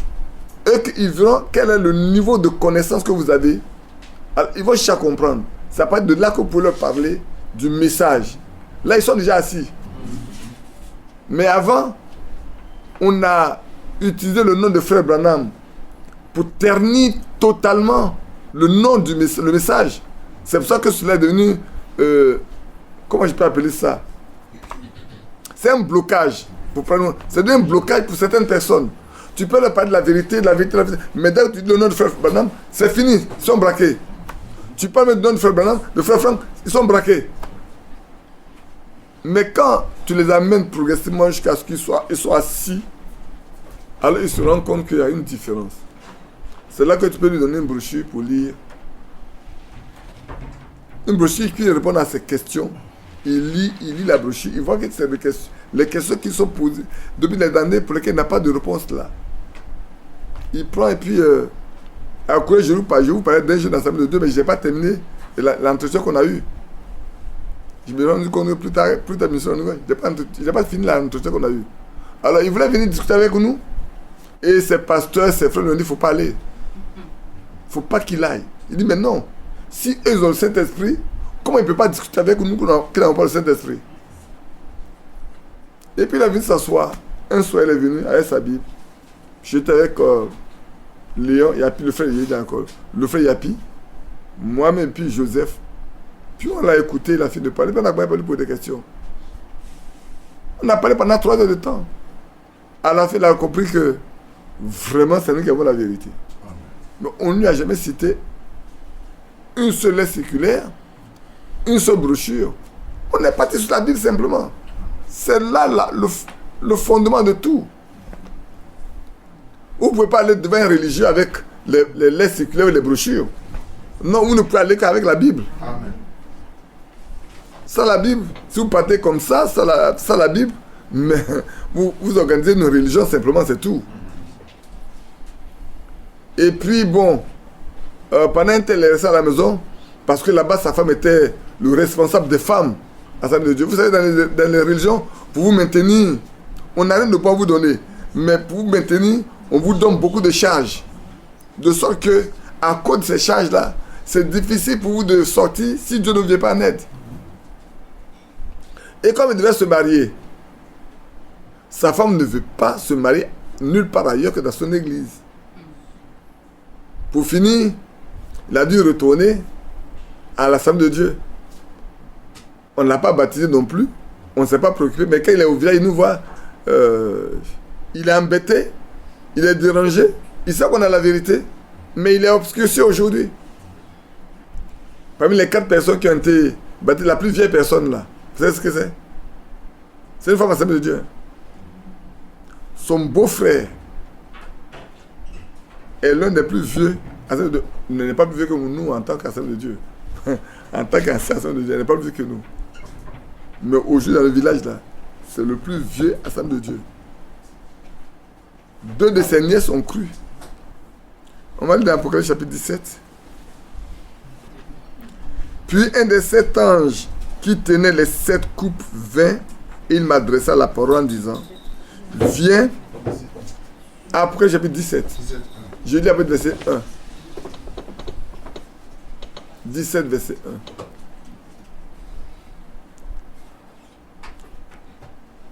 et qu'ils verront quel est le niveau de connaissance que vous avez, alors, ils vont chercher à comprendre. Ça peut être de là que vous pouvez leur parler du message. Là, ils sont déjà assis. Mais avant, on a utilisé le nom de Frère Branham pour ternir totalement le nom du le message. C'est pour ça que cela est devenu... comment je peux appeler ça? C'est un blocage. C'est devenu un blocage pour certaines personnes. Tu peux leur parler de la vérité, mais dès que tu dis le nom de Frère Branham, c'est fini, ils sont braqués. Tu parles du nom de Frère Branham, de Frère Franck, ils sont braqués. Mais quand tu les amènes progressivement jusqu'à ce qu'ils soient assis, alors ils se rendent compte qu'il y a une différence. C'est là que tu peux lui donner une brochure pour lire. Une brochure qui répond à ses questions. Il lit la brochure, il voit que c'est les questions qui sont posées depuis les années pour lesquelles il n'a pas de réponse là. Il prend et puis... à quoi je vous parlais d'un jeune assemblée de Dieu, mais je n'ai pas terminé l'entretien qu'on a eu. Je me rends compte que plus tard, je n'ai pas fini l'entretien qu'on a eu. Alors, il voulait venir discuter avec nous. Et ses pasteurs, ses frères nous ont dit, il ne faut pas aller. Il ne faut pas qu'il aille. Il dit, mais non. Si eux ils ont le Saint-Esprit, comment il ne peut pas discuter avec nous qui n'avons pas le Saint-Esprit? Et puis il est venu s'asseoir. Un soir, il est venu avec sa Bible. J'étais avec Léon, Yapi, le frère Yapi encore. Le frère Yapi, moi-même, puis Joseph. Puis on l'a écouté, il a fini de parler. Puis on n'a pas lui poser des questions. On a parlé pendant 3 heures de temps. À la fin, il a compris que vraiment, c'est nous qui avons la vérité. Amen. Mais on ne lui a jamais cité une seule lettre circulaire, une seule brochure, On est parti sur la Bible simplement. C'est là, le fondement de tout. Vous ne pouvez pas aller devant un religieux avec les lettres circulaires et les brochures. Non, vous ne pouvez aller qu'avec la Bible. Amen. Sans la Bible, si vous partez comme ça, sans la Bible, mais vous organisez une religion simplement, c'est tout. Et puis bon, pendant un temps, il est resté à la maison, parce que là-bas, sa femme était le responsable des femmes à l'Assemblée de Dieu. Vous savez, dans les religions, pour vous maintenir, on n'a rien de quoi vous donner, mais pour vous maintenir, on vous donne beaucoup de charges. De sorte que, à cause de ces charges-là, c'est difficile pour vous de sortir si Dieu ne vient pas en aide. Et comme il devait se marier, sa femme ne veut pas se marier nulle part ailleurs que dans son église. Pour finir, il a dû retourner à l'Assemblée de Dieu. On ne l'a pas baptisé non plus, on ne s'est pas préoccupé, mais quand il est au village, il nous voit, il est embêté, il est dérangé, il sait qu'on a la vérité, mais il est obscurci aujourd'hui. Parmi les 4 personnes qui ont été baptisées, la plus vieille personne là, vous savez ce que c'est? C'est une femme à l'Assemblée de Dieu. Son beau-frère est l'un des plus vieux. Il n'est pas plus vieux que nous en tant qu'Assemblée de Dieu. En tant qu'Assemblée de Dieu, il n'est pas plus vieux que nous. Mais aujourd'hui, dans le village là, c'est le plus vieux Assemblée de Dieu. 2 de ses nièces ont cru. On va lire dans Apocalypse chapitre 17. Puis un des 7 anges qui tenait les 7 coupes vint, et il m'adressa la parole en disant, viens, Apocalypse chapitre 17. Je lis après verset 1. 17 verset 1.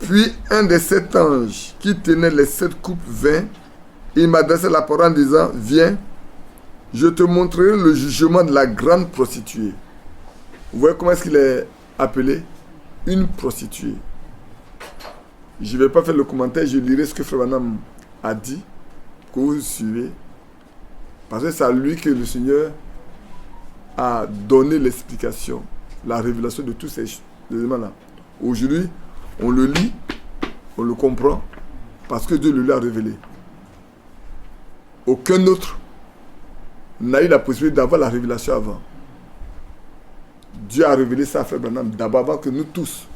Puis un des 7 anges qui tenait les 7 coupes vint, et il m'adressa la parole en disant, viens, je te montrerai le jugement de la grande prostituée. Vous voyez comment est-ce qu'il est appelé? Une prostituée. Je ne vais pas faire le commentaire, je lirai ce que Frère Branham a dit, que vous suivez. Parce que c'est à lui que le Seigneur a donné l'explication, la révélation de tous ces éléments-là. Aujourd'hui, on le lit, on le comprend, parce que Dieu le lui a révélé. Aucun autre n'a eu la possibilité d'avoir la révélation avant. Dieu a révélé ça à Frère Branham d'abord avant que nous tous,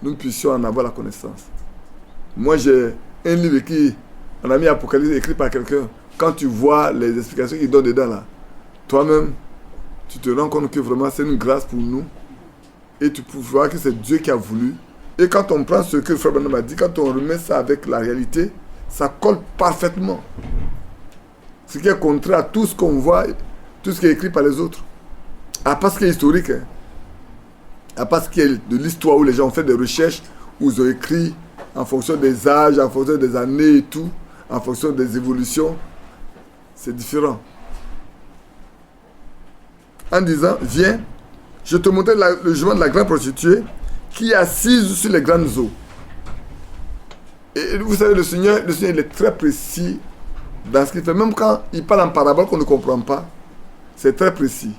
nous puissions en avoir la connaissance. Moi, j'ai un livre écrit, un ami Apocalypse écrit par quelqu'un. Quand tu vois les explications qu'il donne dedans là, toi-même, tu te rends compte que vraiment c'est une grâce pour nous. Et tu peux voir que c'est Dieu qui a voulu. Et quand on prend ce que Frère Branham a dit, quand on remet ça avec la réalité, ça colle parfaitement. Ce qui est contraire à tout ce qu'on voit, tout ce qui est écrit par les autres. À part ce qui est historique, hein. À part ce qui est de l'histoire où les gens ont fait des recherches, où ils ont écrit en fonction des âges, en fonction des années et tout, en fonction des évolutions, c'est différent. En disant, viens, je te montrerai le jugement de la grande prostituée qui est assise sur les grandes eaux. Et vous savez, le Seigneur il est très précis dans ce qu'il fait. Même quand il parle en parabole qu'on ne comprend pas, c'est très précis.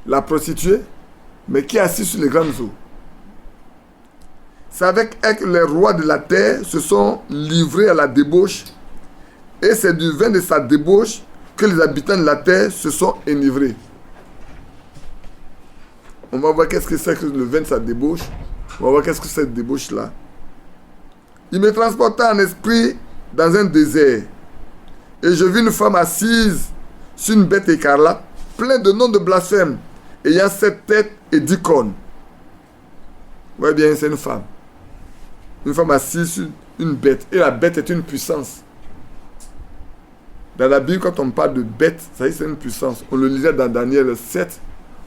La prostituée, mais qui est assise sur les grandes eaux. C'est avec elle que les rois de la terre se sont livrés à la débauche. Et c'est du vin de sa débauche que les habitants de la terre se sont enivrés. On va voir qu'est-ce que c'est que le vin de sa débauche. On va voir qu'est-ce que c'est cette débauche-là. Il me transporta en esprit dans un désert. Et je vis une femme assise sur une bête écarlate, pleine de noms de blasphème, ayant 7 têtes et 10 cornes. Vous voyez bien, c'est une femme. Une femme assise sur une bête. Et la bête est une puissance. Dans la Bible, quand on parle de bête, ça y est, c'est une puissance. On le lisait dans Daniel 7,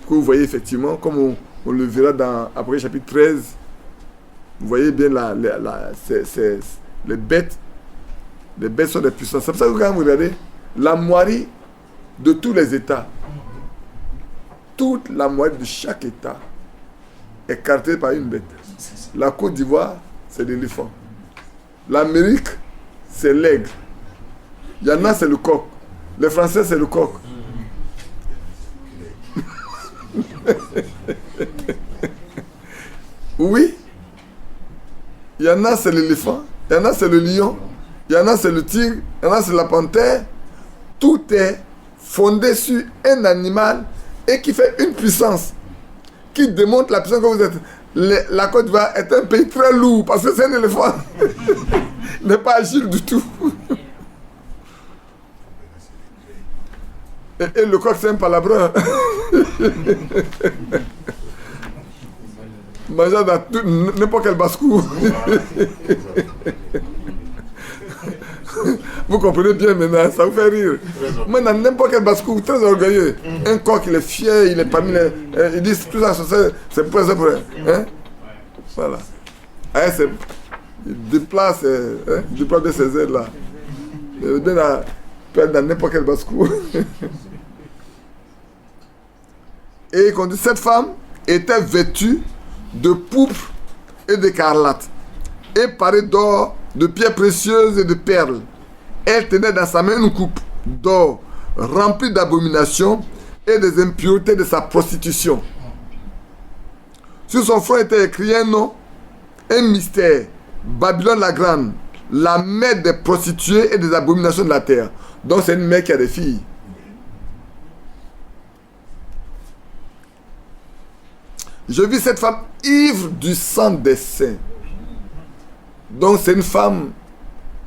que vous voyez effectivement, comme on le verra dans Apocalypse chapitre 13. Vous voyez bien les bêtes. Les bêtes sont des puissances. C'est pour ça que quand vous regardez, la moitié de tous les États, toute la moitié de chaque État est caractérisée par une bête. La Côte d'Ivoire, c'est l'éléphant. L'Amérique, c'est l'aigle. Il y en a, c'est le coq. Les Français, c'est le coq. Oui. Il y en a, c'est l'éléphant. Il y en a, c'est le lion. Il y en a, c'est le tigre. Il y en a, c'est la panthère. Tout est fondé sur un animal et qui fait une puissance. Qui démontre la puissance que vous êtes. La Côte d'Ivoire est un pays très lourd parce que c'est un éléphant. Il n'est pas agile du tout. Et le coq, c'est un palabreur. Mangeant dans n'importe quel basse-cour. Vous comprenez bien maintenant, ça vous fait rire. Maintenant, n'importe quel basse-cour, très orgueilleux. Un coq, il est fier, il est parmi les... ils disent tout ça, c'est pour ça. Hein? Voilà. Hein, il déplace de ses ailes là. Il donne à perdre dans n'importe quel basse-cour. Et il dit, cette femme était vêtue de pourpre et d'écarlate, et parée d'or, de pierres précieuses et de perles. Elle tenait dans sa main une coupe d'or remplie d'abominations et des impuretés de sa prostitution. Sur son front était écrit un nom, un mystère: Babylone la grande, la mère des prostituées et des abominations de la terre. Donc c'est une mère qui a des filles. Je vis cette femme ivre du sang des saints. Donc c'est une femme.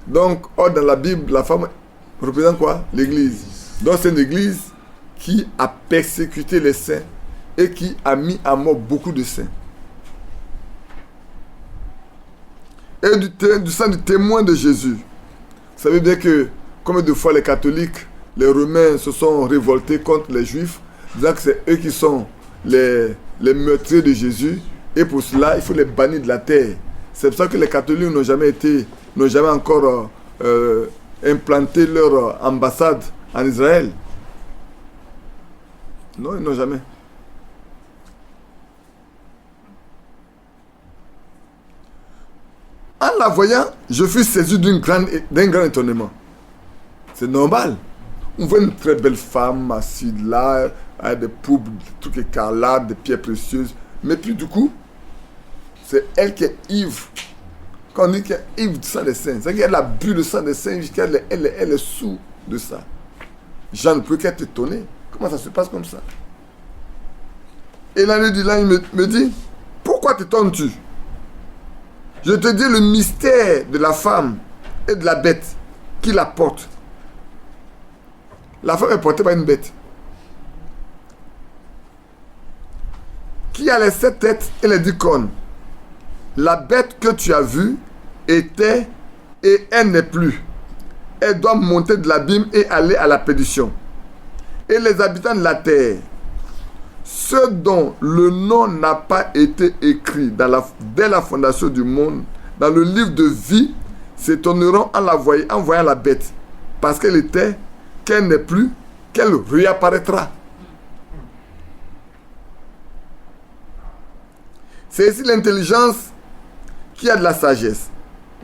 Donc, dans la Bible, la femme représente quoi? L'église. Donc c'est une église qui a persécuté les saints et qui a mis à mort beaucoup de saints. Et du sang du témoin de Jésus. Vous savez bien que combien de fois les catholiques, les Romains se sont révoltés contre les Juifs, disant que c'est eux qui sont les meurtriers de Jésus, et pour cela il faut les bannir de la terre. C'est pour ça que les catholiques n'ont jamais encore implanté leur ambassade en Israël. Non, ils n'ont jamais. En la voyant, je fus saisi d'un grand étonnement. C'est normal. On voit une très belle femme assise là, avec des poupes, des trucs écarlates, des pierres précieuses. Mais puis du coup, c'est elle qui est ivre. Quand on dit qu'elle est ivre du sang des saints, c'est qu'elle a bu le sang des saints jusqu'à elle est sous de ça. Jean ne peut qu'être étonné. Comment ça se passe comme ça? Et l'ange du là, il me dit, pourquoi t'étonnes-tu? Je te dis le mystère de la femme et de la bête qui la porte. La femme est portée par une bête qui a les 7 têtes et les 10 cornes. La bête que tu as vue était et elle n'est plus. Elle doit monter de l'abîme et aller à la perdition. Et les habitants de la terre, ceux dont le nom n'a pas été écrit dès la fondation du monde, dans le livre de vie, s'étonneront en voyant la bête, parce qu'elle était, qu'elle n'est plus, qu'elle réapparaîtra. C'est ici l'intelligence qui a de la sagesse.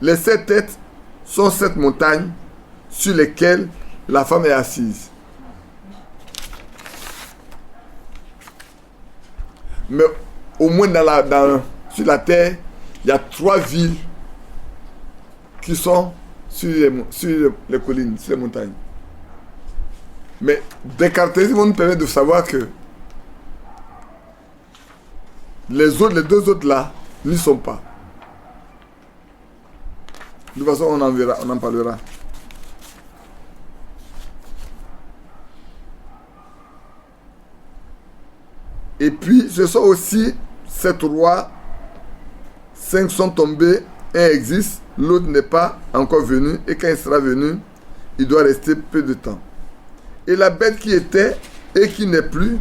Les 7 têtes sont 7 montagnes sur lesquelles la femme est assise. Mais au moins sur la terre, il y a 3 villes qui sont sur les collines, sur les montagnes. Mais des caractéristiques vont nous permettre de savoir que les 2 autres là n'y sont pas. De toute façon, on en parlera. Et puis, ce sont aussi 7 rois. 5 sont tombés, un existe, l'autre n'est pas encore venu. Et quand il sera venu, il doit rester peu de temps. Et la bête qui était et qui n'est plus,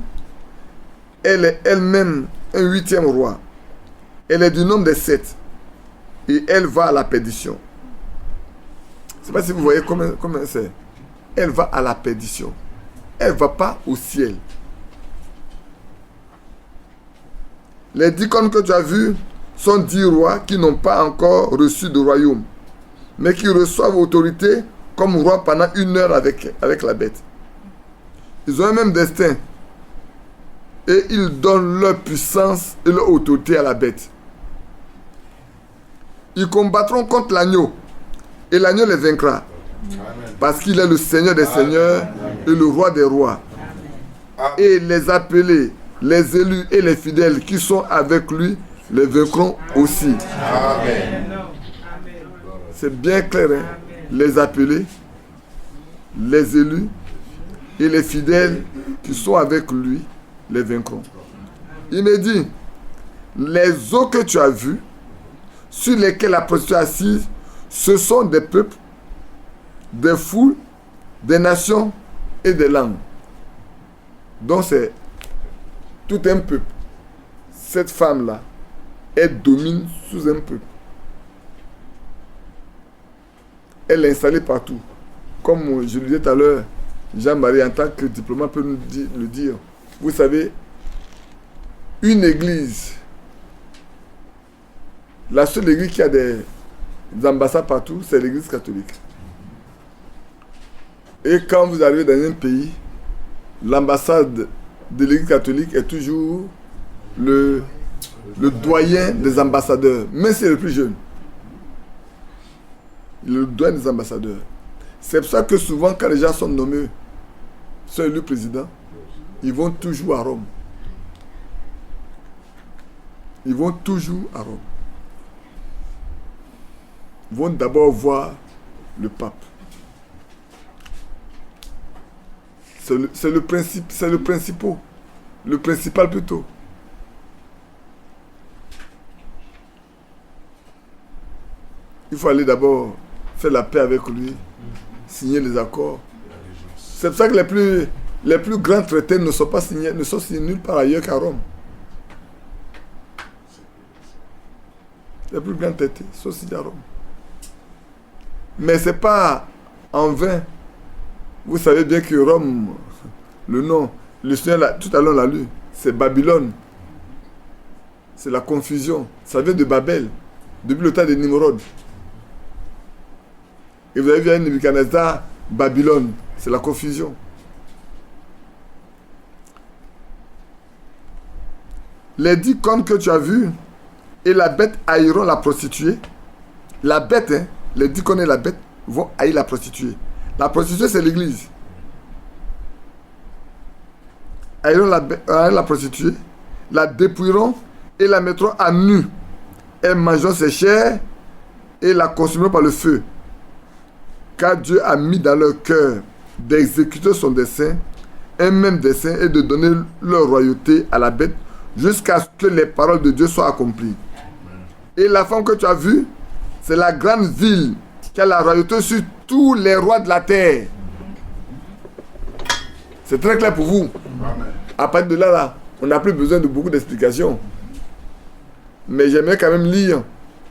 elle est elle-même un 8e roi. Elle est du nombre des 7. Et elle va à la perdition. Je ne sais pas si vous voyez comment c'est. Elle va à la perdition. Elle ne va pas au ciel. Les 10 cornes que tu as vues sont 10 rois qui n'ont pas encore reçu de royaume, mais qui reçoivent autorité comme roi pendant 1 heure avec la bête. Ils ont un même destin. Et ils donnent leur puissance et leur autorité à la bête. Ils combattront contre l'agneau. Et l'agneau les vaincra. Parce qu'il est le Seigneur des seigneurs et le roi des rois. Et les appelés, les élus et les fidèles qui sont avec lui les vaincront aussi. C'est bien clair, hein? Les appelés, les élus et les fidèles qui sont avec lui les vaincront. Il me dit, les eaux que tu as vues, sur lesquelles la prostituée est assise, ce sont des peuples, des foules, des nations et des langues. Donc c'est tout un peuple. Cette femme-là, elle domine sous un peuple. Elle est installée partout. Comme je le disais tout à l'heure, Jean-Marie, en tant que diplomate, peut nous le dire. Vous savez, une église, la seule église qui a des ambassades partout, c'est l'église catholique. Et quand vous arrivez dans un pays, l'ambassade de l'église catholique est toujours le doyen des ambassadeurs, même si c'est le plus jeune. Le doyen des ambassadeurs. C'est pour ça que souvent, quand les gens sont nommés, sont élus président, ils vont toujours à Rome. Ils vont toujours à Rome. Ils vont d'abord voir le pape. C'est le principal plutôt. Il faut aller d'abord faire la paix avec lui, signer les accords. C'est pour ça que les plus grands traités ne sont pas signés, ne sont signés nulle part ailleurs qu'à Rome. Les plus grands traités sont signés à Rome. Mais ce n'est pas en vain. Vous savez bien que Rome, le nom, le Seigneur, tout à l'heure l'a lu, c'est Babylone. C'est la confusion. Ça vient de Babel, depuis le temps de Nimrod. Et vous avez vu à Nebuchadnezzar, Babylone, c'est la confusion. Les 10 cornes que tu as vues, et la bête haïront la prostituée. La bête, hein, les 10 cornes et la bête vont haïr la prostituée. La prostituée, c'est l'église. Haïront la prostituée, la dépouilleront et la mettront à nu. Elles mangeront ses chairs et la consumeront par le feu. Car Dieu a mis dans leur cœur d'exécuter son dessein, un même dessein, et de donner leur royauté à la bête jusqu'à ce que les paroles de Dieu soient accomplies. Et la femme que tu as vue, c'est la grande ville qui a la royauté sur tous les rois de la terre. C'est très clair pour vous. À partir de là, on n'a plus besoin de beaucoup d'explications. Mais j'aimerais quand même lire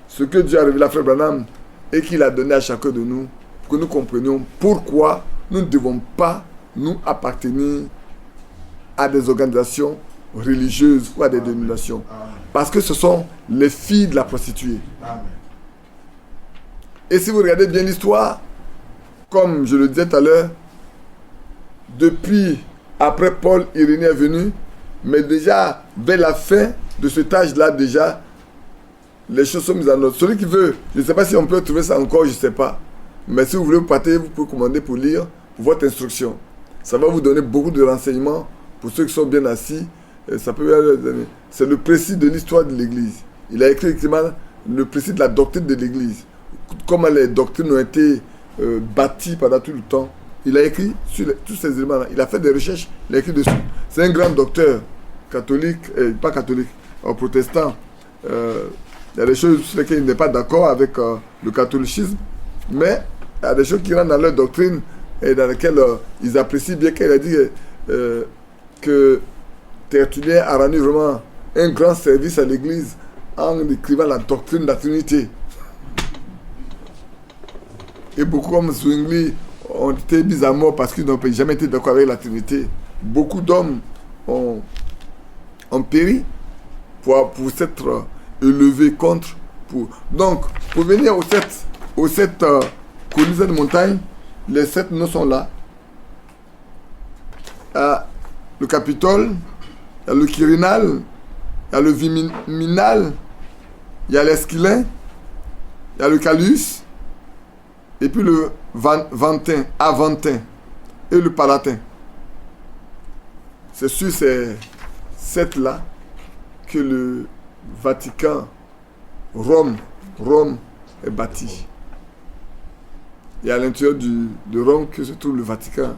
ce que Dieu a révélé à Frère Branham et qu'il a donné à chacun de nous, pour que nous comprenions pourquoi nous ne devons pas nous appartenir à des organisations religieuses ou à des dénominations. Parce que ce sont les filles de la prostituée. Et si vous regardez bien l'histoire, comme je le disais tout à l'heure, depuis, après Paul, Irénée est venu, mais déjà, vers la fin de cet âge-là, déjà, les choses sont mises en ordre. Celui qui veut, je ne sais pas si on peut trouver ça encore, je ne sais pas. Mais si vous voulez vous partir, vous pouvez commander pour lire pour votre instruction. Ça va vous donner beaucoup de renseignements pour ceux qui sont bien assis. Ça peut c'est le précis de l'histoire de l'Église. Il a écrit effectivement le précis de la doctrine de l'Église. Comment les doctrines ont été bâties pendant tout le temps. Il a écrit sur tous ces éléments-là. Il a fait des recherches, il a écrit dessus. C'est un grand docteur catholique, pas catholique, protestant. Il y a des choses sur lesquelles il n'est pas d'accord avec le catholicisme, mais il y a des choses qui rentrent dans leur doctrine et dans lesquelles ils apprécient bien qu'il a dit que Tertullien a rendu vraiment un grand service à l'Église en écrivant la doctrine de la Trinité. Et beaucoup comme Zwingli ont été mis à mort parce qu'ils n'ont jamais été d'accord avec la Trinité. Beaucoup d'hommes ont péri pour s'être élevés contre. Donc, pour venir aux sept collines de montagne, les 7 noms sont là. Il y a le Capitole, il y a le Quirinal, il y a le Viminal, il y a l'Esquilin, il y a le calus, et puis le ventin, aventin, et le palatin. C'est sur ces 7-là que le Vatican, Rome est bâti. Et à l'intérieur de Rome que se trouve le Vatican.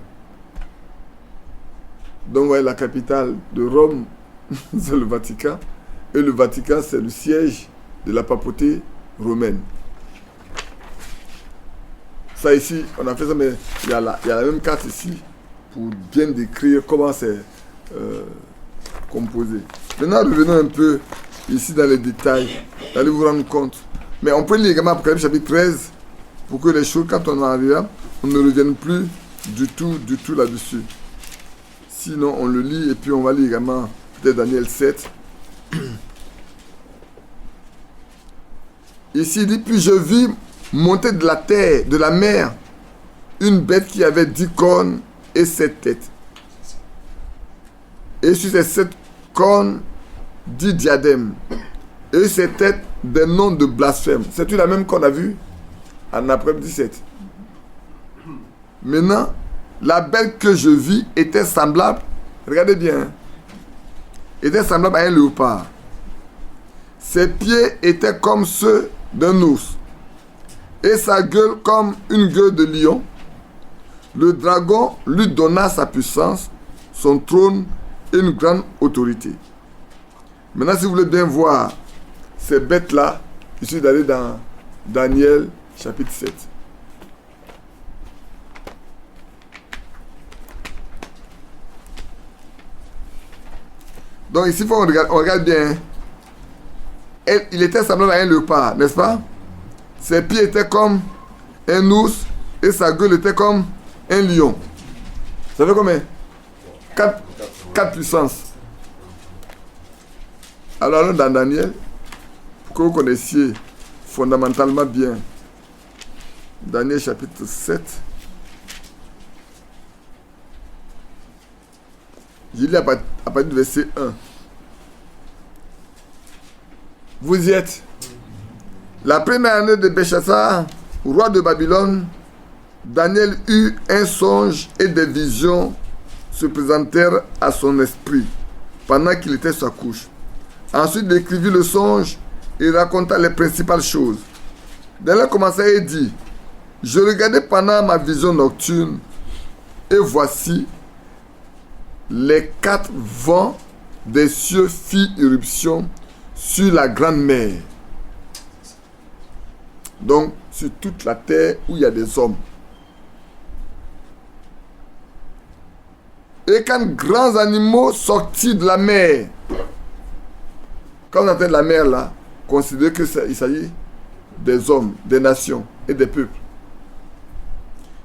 Donc, ouais, la capitale de Rome, c'est le Vatican. Et le Vatican, c'est le siège de la papauté romaine. Ça ici, on a fait ça, mais il y a la même carte ici pour bien décrire comment c'est composé. Maintenant, revenons un peu ici dans les détails. Vous allez vous rendre compte. Mais on peut lire également Apocalypse chapitre 13 pour que les choses, quand on en arrive, on ne revienne plus du tout là-dessus. Sinon, on le lit et puis on va lire également peut-être Daniel 7. Ici, il dit, puis je vis monter de la terre, de la mer, une bête qui avait 10 cornes et 7 têtes. Et sur ces 7 cornes, 10 diadèmes. Et sur ces têtes, des noms de blasphème. C'est la même qu'on a vu en Apocalypse 17. Maintenant, la bête que je vis était semblable, regardez bien, était semblable à un léopard. Ses pieds étaient comme ceux d'un ours, et sa gueule comme une gueule de lion. Le dragon lui donna sa puissance, son trône et une grande autorité. Maintenant, si vous voulez bien voir ces bêtes-là, il suffit d'aller dans Daniel chapitre 7. Donc ici, on regarde bien. Il était semblable à un léopard, n'est-ce pas? Ses pieds étaient comme un ours et sa gueule était comme un lion. Ça fait combien? 4 puissances. Alors dans Daniel, pour que vous connaissiez fondamentalement bien, Daniel chapitre 7, je lis à partir du verset 1. Vous y êtes. La première année de Belchassar, roi de Babylone, Daniel eut un songe et des visions se présentèrent à son esprit pendant qu'il était sur sa couche. Ensuite, il écrivit le songe et raconta les principales choses. Daniel commença et dit, je regardais pendant ma vision nocturne et voici les 4 vents des cieux firent irruption sur la grande mer. Donc, sur toute la terre où il y a des hommes. Et quand grands animaux sortirent de la mer, quand on entend la mer là, considérez qu'il s'agit des hommes, des nations et des peuples,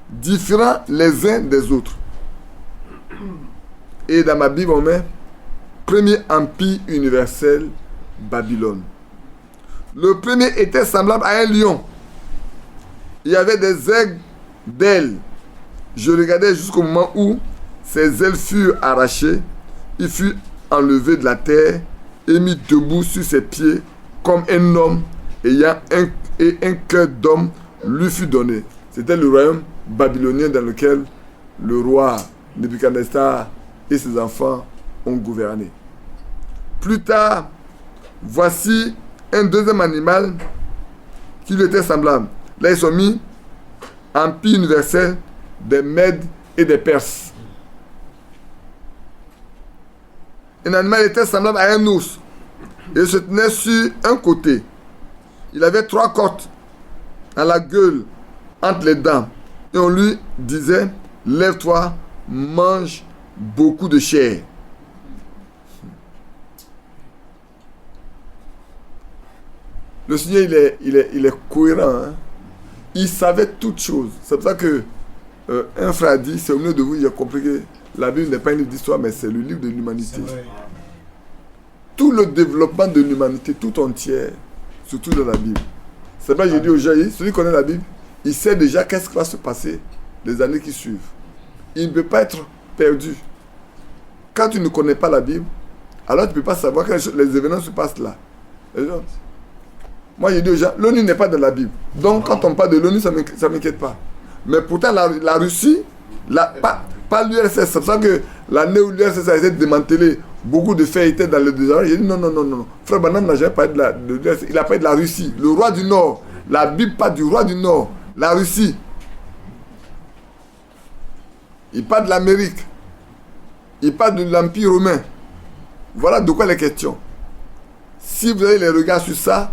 différents les uns des autres. Et dans ma Bible, on met premier empire universel, Babylone. Le premier était semblable à un lion. Il y avait des aigles d'ailes. Je regardais jusqu'au moment où ses ailes furent arrachées. Il fut enlevé de la terre et mis debout sur ses pieds comme un homme ayant un cœur d'homme lui fut donné. C'était le royaume babylonien dans lequel le roi Nebuchadnezzar et ses enfants ont gouverné. Plus tard, voici un deuxième animal qui lui était semblable. Là, ils sont mis empire universel des Mèdes et des Perses. Un animal était semblable à un ours. Il se tenait sur un côté. Il avait 3 côtes à la gueule, entre les dents. Et on lui disait, lève-toi, mange beaucoup de chair. Le Seigneur, il est cohérent. Hein? Il savait toutes choses. C'est pour ça que un frère a dit, c'est au milieu de vous, il a compris que la Bible n'est pas un livre d'histoire, mais c'est le livre de l'humanité. Tout le développement de l'humanité, tout entière, surtout dans la Bible. C'est pas, j'ai dit aux gens, celui qui connaît la Bible, il sait déjà qu'est-ce qui va se passer les années qui suivent. Il ne peut pas être perdu. Quand tu ne connais pas la Bible, alors tu ne peux pas savoir que les événements se passent là. Moi, je dis aux gens, l'ONU n'est pas dans la Bible. Donc, quand on parle de l'ONU, ça ne m'inquiète pas. Mais pourtant, la Russie, pas l'URSS. C'est pour ça que l'année où l'URSS a été démantelée, beaucoup de faits étaient dans le désordre. J'ai dit non. Frère Branham n'a jamais parlé de l'URSS. Il a parlé de la Russie, le roi du Nord. La Bible parle du roi du Nord, la Russie. Il parle de l'Amérique. Il parle de l'Empire romain. Voilà de quoi les questions. Si vous avez les regards sur ça,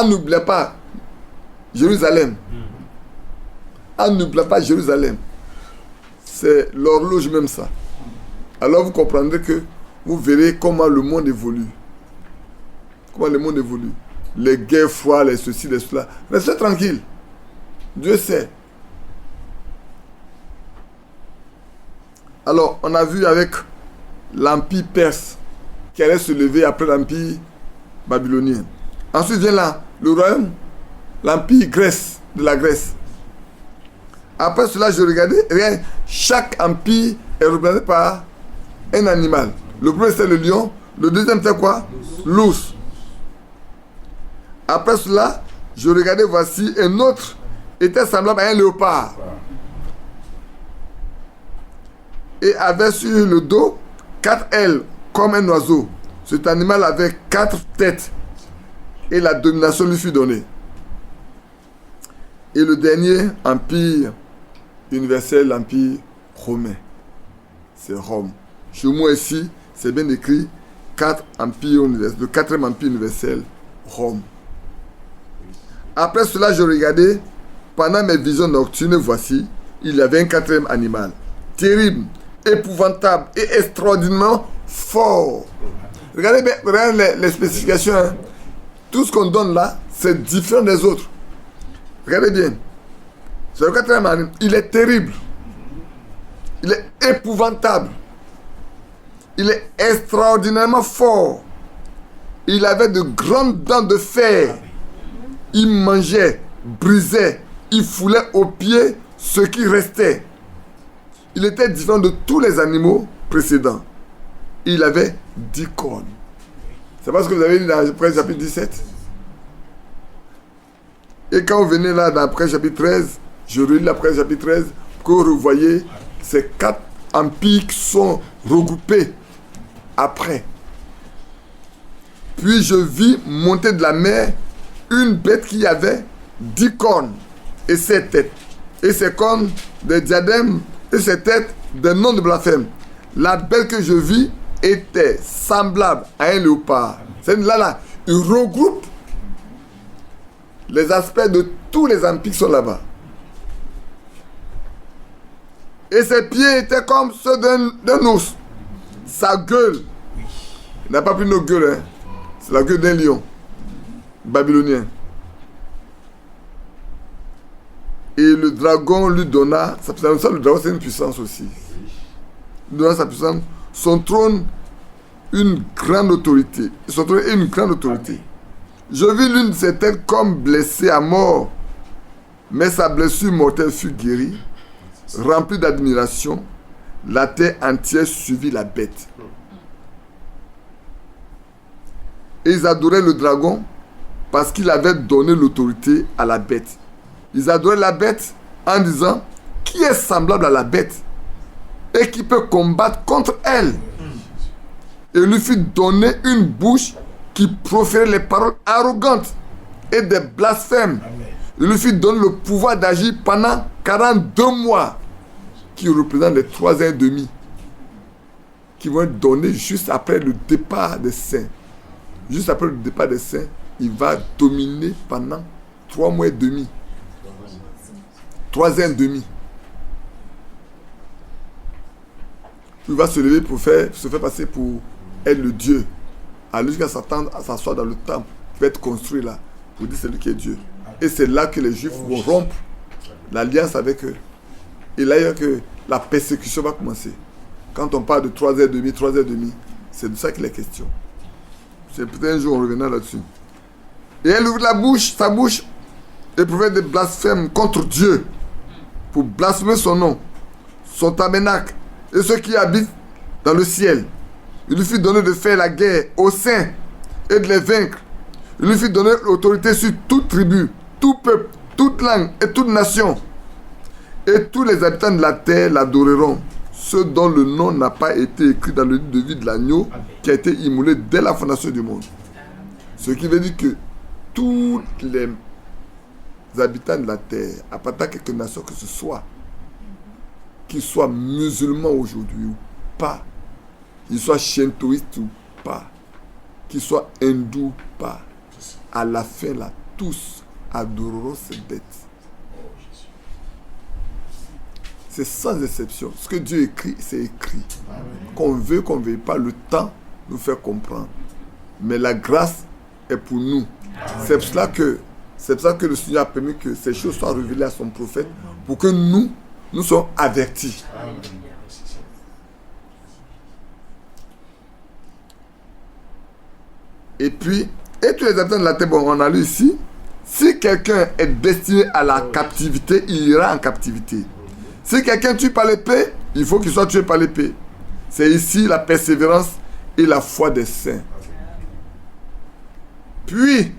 n'oubliez pas Jérusalem. N'oubliez pas Jérusalem. C'est l'horloge même ça. Alors vous comprendrez que vous verrez comment le monde évolue. Comment le monde évolue. Les guerres froides, les ceci, les cela. Restez tranquille. Dieu sait. Alors, on a vu avec l'empire perse qui allait se lever après l'empire babylonien. Ensuite vient là, le royaume, l'empire Grèce, de la Grèce. Après cela, je regardais, regarde, chaque empire est représenté par un animal. Le premier c'est le lion, le deuxième c'est quoi? L'ours. Après cela, je regardais, voici, un autre était semblable à un léopard. Et avait sur le dos 4 ailes comme un oiseau. Cet animal avait 4 têtes. Et la domination lui fut donnée. Et le dernier empire universel, l'empire romain. C'est Rome. Chez moi ici, c'est bien écrit 4 empires universels. Le 4e empire universel, Rome. Après cela, je regardais, pendant mes visions nocturnes, voici, il y avait un 4e animal. Terrible, épouvantable et extraordinairement fort. Regardez bien, regardez les spécifications. Hein. Tout ce qu'on donne là, c'est différent des autres. Regardez bien. C'est le 4e animal. Il est terrible. Il est épouvantable. Il est extraordinairement fort. Il avait de grandes dents de fer. Il mangeait, brisait, il foulait aux pieds ce qui restait. Il était différent de tous les animaux précédents. Il avait 10 cornes. C'est pas ce que vous avez lu dans Apocalypse chapitre 17. Et quand vous venez là dans Apocalypse chapitre 13, je relis l'Apocalypse chapitre 13, que vous voyez ces 4 empires qui sont regroupés après. Puis je vis monter de la mer une bête qui avait 10 cornes et 7 têtes. Et ses cornes des diadèmes et ses têtes des noms de blasphème. La bête que je vis était semblable à un léopard. C'est là, il regroupe les aspects de tous les empires qui sont là-bas. Et ses pieds étaient comme ceux d'un ours. Sa gueule, il n'a pas pris nos gueules, hein. C'est la gueule d'un lion babylonien. Et le dragon lui donna sa puissance. Le dragon, c'est une puissance aussi. Il donna sa puissance. Son trône, une grande autorité. Son trône est une grande autorité. Je vis l'une de ses têtes comme blessée à mort. Mais sa blessure mortelle fut guérie. Remplie d'admiration, la terre entière suivit la bête. Et ils adoraient le dragon parce qu'il avait donné l'autorité à la bête. Ils adoraient la bête en disant, qui est semblable à la bête et qui peut combattre contre elle? Et lui fut donné une bouche qui proférait les paroles arrogantes et des blasphèmes. Il lui fut donné le pouvoir d'agir pendant 42 mois, qui représentent les 3 ans et demi, qui vont être donnés juste après le départ des saints. Juste après le départ des saints, il va dominer pendant 3 mois et demi. 3 ans et demi. Il va se lever pour se faire passer pour être le Dieu. Alors jusqu'à s'attendre à s'asseoir dans le temple qui va être construit là, pour dire c'est lui qui est Dieu. Et c'est là que les Juifs vont rompre l'alliance avec eux. Et là, il y a que la persécution va commencer. Quand on parle de 3h30, c'est de ça qu'il est question. C'est peut-être un jour on reviendra là-dessus. Et elle ouvre sa bouche, et prouvait des blasphèmes contre Dieu, pour blasphémer son nom, son tabernacle, et ceux qui habitent dans le ciel. Il lui fut donné de faire la guerre aux saints et de les vaincre. Il lui fit donner l'autorité sur toute tribu, tout peuple, toute langue et toute nation. Et tous les habitants de la terre l'adoreront. Ceux dont le nom n'a pas été écrit dans le livre de vie de l'agneau qui a été immolé dès la fondation du monde. Ce qui veut dire que tous les habitants de la terre, à partir de quelque nation que ce soit, qu'ils soient musulmans aujourd'hui ou pas, qu'ils soient shintoïstes ou pas, qu'ils soient hindous ou pas, à la fin là, tous adoreront cette bête. C'est sans exception. Ce que Dieu écrit, c'est écrit. Qu'on veut, qu'on ne veuille pas, le temps nous fait comprendre. Mais la grâce est pour nous. C'est pour ça que le Seigneur a permis que ces choses soient révélées à son prophète pour que nous soyons avertis. Et puis, et tous les habitants de la terre, bon, on a lu ici, si quelqu'un est destiné à la captivité, il ira en captivité. Si quelqu'un tue par l'épée, il faut qu'il soit tué par l'épée. C'est ici la persévérance et la foi des saints. Puis,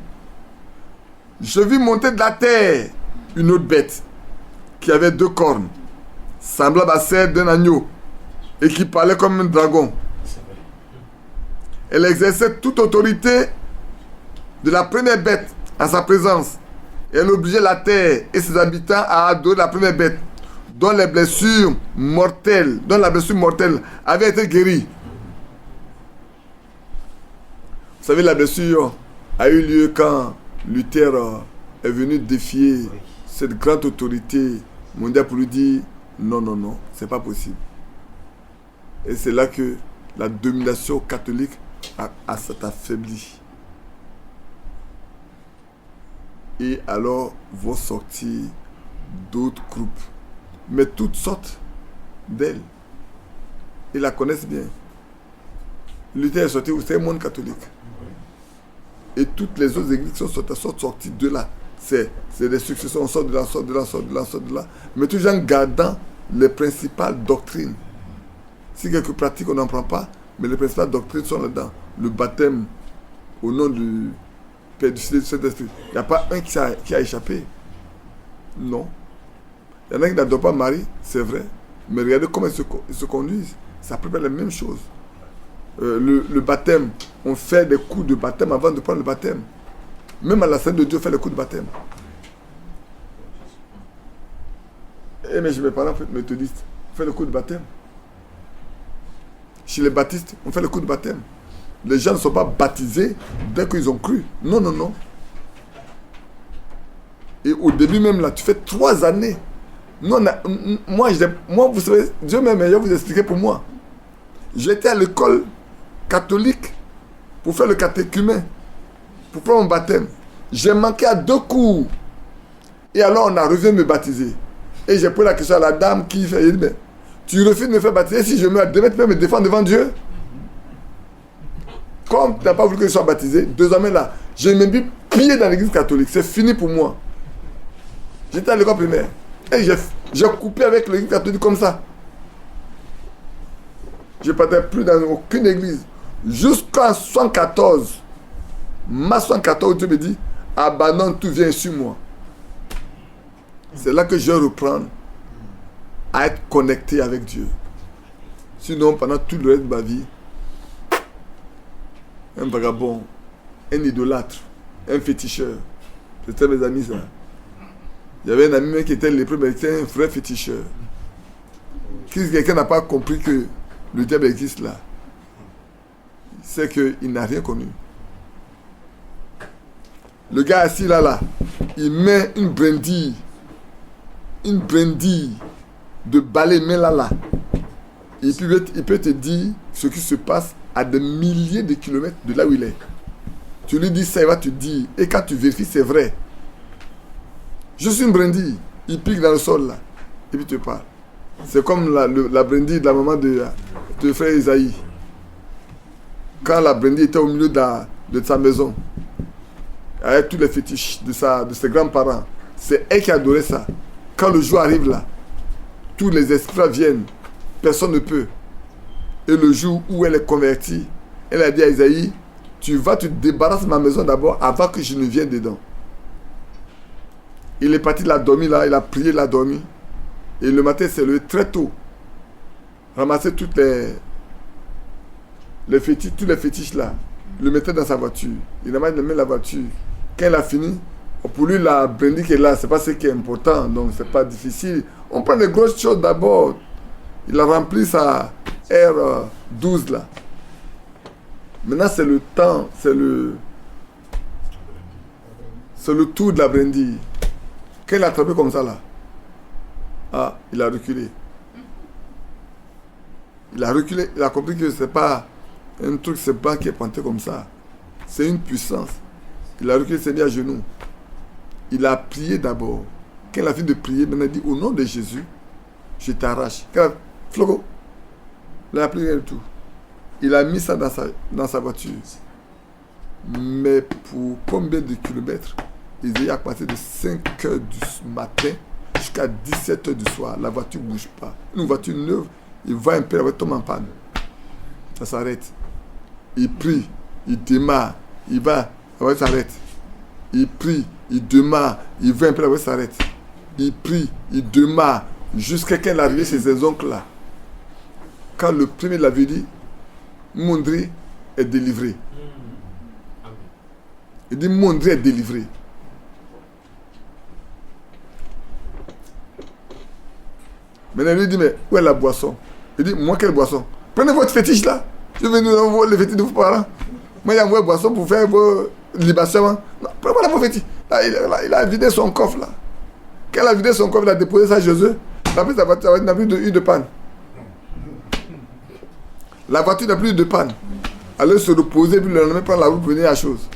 je vis monter de la terre une autre bête qui avait 2 cornes, semblable à celle d'un agneau, et qui parlait comme un dragon. Elle exerçait toute autorité de la première bête en sa présence. Et elle obligeait la terre et ses habitants à adorer la première bête, dont la blessure mortelle avait été guérie. Vous savez, la blessure a eu lieu quand Luther est venu défier cette grande autorité mondiale pour lui dire non, c'est pas possible. Et c'est là que la domination catholique s'est affaiblie. Et alors vont sortir d'autres groupes, mais toutes sortes d'elles. Ils la connaissent bien. Luther est sorti, vous savez, monde catholique. Et toutes les autres églises sont sorties de là. C'est des successions, on sort de là. Mais toujours en gardant les principales doctrines. Si quelques pratiques, on n'en prend pas, mais les principales doctrines sont là-dedans. Le baptême au nom du Père, du Fils et du Saint-Esprit. Il n'y a pas un qui a échappé. Non. Il y en a qui n'adorent pas Marie, c'est vrai. Mais regardez comment ils se conduisent. C'est à peu près la même chose. Le baptême, on fait des coups de baptême avant de prendre le baptême. Même à la scène de Dieu, on fait les coups de baptême. Mais chez mes parents méthodistes, on fait le coup de baptême. Chez les baptistes, on fait le coup de baptême. Les gens ne sont pas baptisés dès qu'ils ont cru. Non. Et au début même là, tu fais 3 années. Moi, vous savez, Dieu m'a meilleur vous expliquer pour moi. J'étais à l'école catholique pour faire le catéchumen, pour prendre mon baptême. J'ai manqué à 2 cours. Et alors on a revenu me baptiser. Et j'ai posé la question à la dame qui fait, mais tu refuses de me faire baptiser, si je meurs, demain tu peux me défendre devant Dieu. Comme tu n'as pas voulu que je sois baptisé, désormais là, j'ai même mis pied dans l'église catholique. C'est fini pour moi. J'étais à l'école primaire. Et j'ai coupé avec l'église catholique comme ça. Je ne partais plus dans aucune église. Jusqu'en 74. Mars 74, Dieu me dit, abandonne tout, viens sur moi. C'est là que je vais reprendre à être connecté avec Dieu. Sinon, pendant tout le reste de ma vie, un vagabond, un idolâtre, un féticheur. C'était mes amis, ça. Il y avait un ami qui était lépreux, mais c'était un vrai féticheur. Si quelqu'un n'a pas compris que le diable existe là, c'est qu'il n'a rien connu. Le gars assis là, il met une brindille de balai, mais là. Et puis il peut te dire ce qui se passe à des milliers de kilomètres de là où il est. Tu lui dis ça, il va te dire. Et quand tu vérifies, c'est vrai. Juste une brindille. Il pique dans le sol là. Et puis tu parles. C'est comme la brindille de la maman de frère Isaïe. Quand la brindille était au milieu de sa maison, avec tous les fétiches de ses grands-parents, c'est elle qui adorait ça. Quand le jour arrive là, tous les esprits viennent. Personne ne peut. Et le jour où elle est convertie, elle a dit à Isaïe, tu vas te débarrasser de ma maison d'abord avant que je ne vienne dedans. Il est parti, il a dormi là, il a prié, il a dormi. Et le matin, c'est levé très tôt. Ramasser toutes les fétiches, tous les fétiches là. Le mettait dans sa voiture. Il ramasse la voiture. Quand il a fini, pour lui, la brandy qui est là, c'est pas ce qui est important. Donc, c'est pas difficile. On prend les grosses choses d'abord. Il a rempli sa R12 là. Maintenant, c'est le temps, c'est le tour de la brandy. Quand il a attrapé comme ça là, il a reculé. Il a reculé, il a compris que c'est pas un truc, c'est pas qui est pointé comme ça. C'est une puissance. Il a reculé, il s'est mis à genoux. Il a prié d'abord. Quand il a fini de prier, maintenant il dit, au nom de Jésus, je t'arrache. Flogo, il n'a plus rien du tout. Il a mis ça dans sa voiture. Mais pour combien de kilomètres? Il a passé de 5 heures du matin jusqu'à 17 heures du soir. La voiture ne bouge pas. Une voiture neuve, il va un peu, la voiture tombe en panne. Ça s'arrête. Il prie, il démarre, il va, la voiture s'arrête. Il prie, il démarre, il va un peu, la voiture s'arrête. Il prie, il démarre, jusqu'à quand il est arrivé chez ses oncles là. Quand le premier l'avait dit, Mondri est délivré. Il dit, Mondri est délivré. Maintenant, il lui dit, mais où est la boisson? Il dit, moi, quelle boisson? Prenez votre fétiche là. Je vais nous envoyer les fétiches de vos parents. Moi, il y a une boisson pour faire vos libations. Hein? Non, prenez vos fétiches. Là, il a vidé son coffre là. Quand il a vidé son coffre, il a déposé ça chez eux. Après, sa voiture n'a plus eu de panne. La voiture n'a plus eu de panne. Allez se reposer, puis le lendemain, prendre la route pour venir à la chose.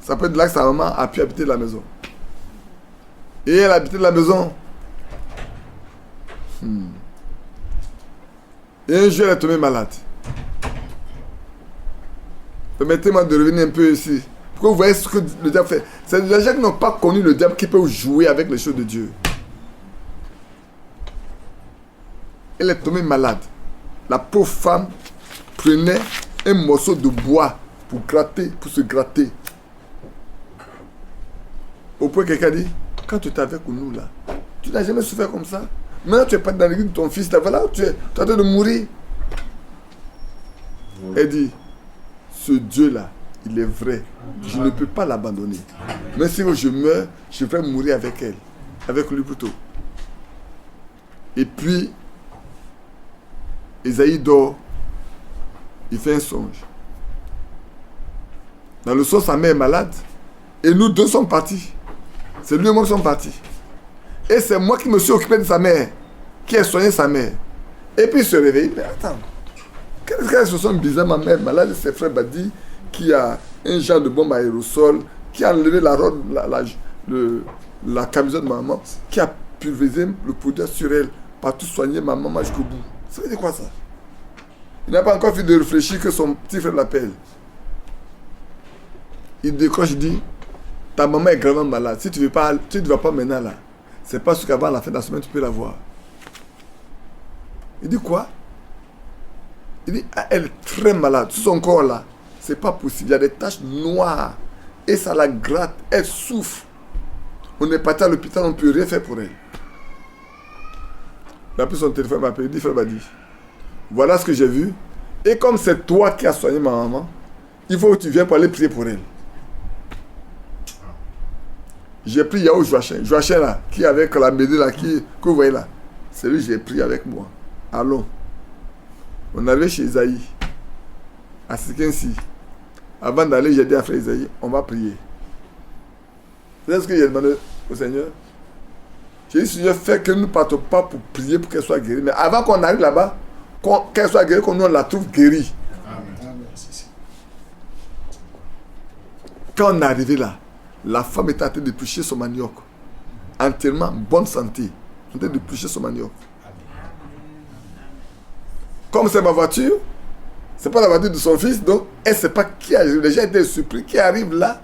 Ça peut être là que sa maman a pu habiter la maison. Et elle a habité la maison. Et un jour, elle est tombée malade. Permettez-moi de revenir un peu ici. Pour que vous voyez ce que le diable fait. C'est les gens qui n'ont pas connu le diable qui peuvent jouer avec les choses de Dieu. Elle est tombée malade. La pauvre femme prenait un morceau de bois pour se gratter. Au point que quelqu'un dit, quand tu étais avec nous là, tu n'as jamais souffert comme ça. Maintenant tu es pas dans l'église de ton fils là, voilà, tu es en train de mourir. Elle dit, ce Dieu là, il est vrai. Je ne peux pas l'abandonner. Mais si je meurs, je vais mourir avec elle. Avec lui plutôt. Et puis, Esaïe dort. Il fait un songe. Dans le songe, sa mère est malade. Et nous deux sommes partis. C'est lui et moi qui sommes partis. Et c'est moi qui me suis occupé de sa mère. Qui a soigné sa mère. Et puis il se réveille. Mais attends. Qu'est-ce qu'elle se sent bizarre, ma mère malade? C'est frère Badi qui a un genre de bombe à aérosol. Qui a enlevé la camisole de ma maman. Qui a pulvérisé le produit sur elle. Partout soigner ma maman jusqu'au bout. Ça veut dire quoi ça? Il n'a pas encore fini de réfléchir que son petit frère l'appelle. Il décroche, il dit, ta maman est gravement malade. Si tu ne vas pas maintenant là, c'est pas ce qu'avant la fin de la semaine tu peux la voir. Il dit quoi? Il dit, elle est très malade. Sur son corps là, c'est pas possible. Il y a des taches noires. Et ça la gratte. Elle souffre. On est parti à l'hôpital, on ne peut rien faire pour elle. Il a pris son téléphone, m'a appelé, il dit, frère Badi, voilà ce que j'ai vu. Et comme c'est toi qui as soigné ma maman, il faut que tu viennes pour aller prier pour elle. J'ai pris Yahoo Joachim. Joachim là, qui est avec la médaille là, que vous voyez là. C'est lui que j'ai pris avec moi. Allons. On allait chez Isaïe. À Sikensi. Avant d'aller, j'ai dit à frère Isaïe, on va prier. C'est ce que j'ai demandé au Seigneur. J'ai dit, Seigneur, fais que nous ne partons pas pour prier pour qu'elle soit guérie. Mais avant qu'on arrive là-bas, qu'elle soit guérie, qu'on nous la trouve guérie. Amen. Quand on est arrivé là, la femme était en train de pêcher son manioc. Entièrement bonne santé. En train de pêcher son manioc. Comme c'est ma voiture, c'est pas la voiture de son fils, donc elle ne sait pas qui arrive. Les gens étaient surpris. Qui arrive là?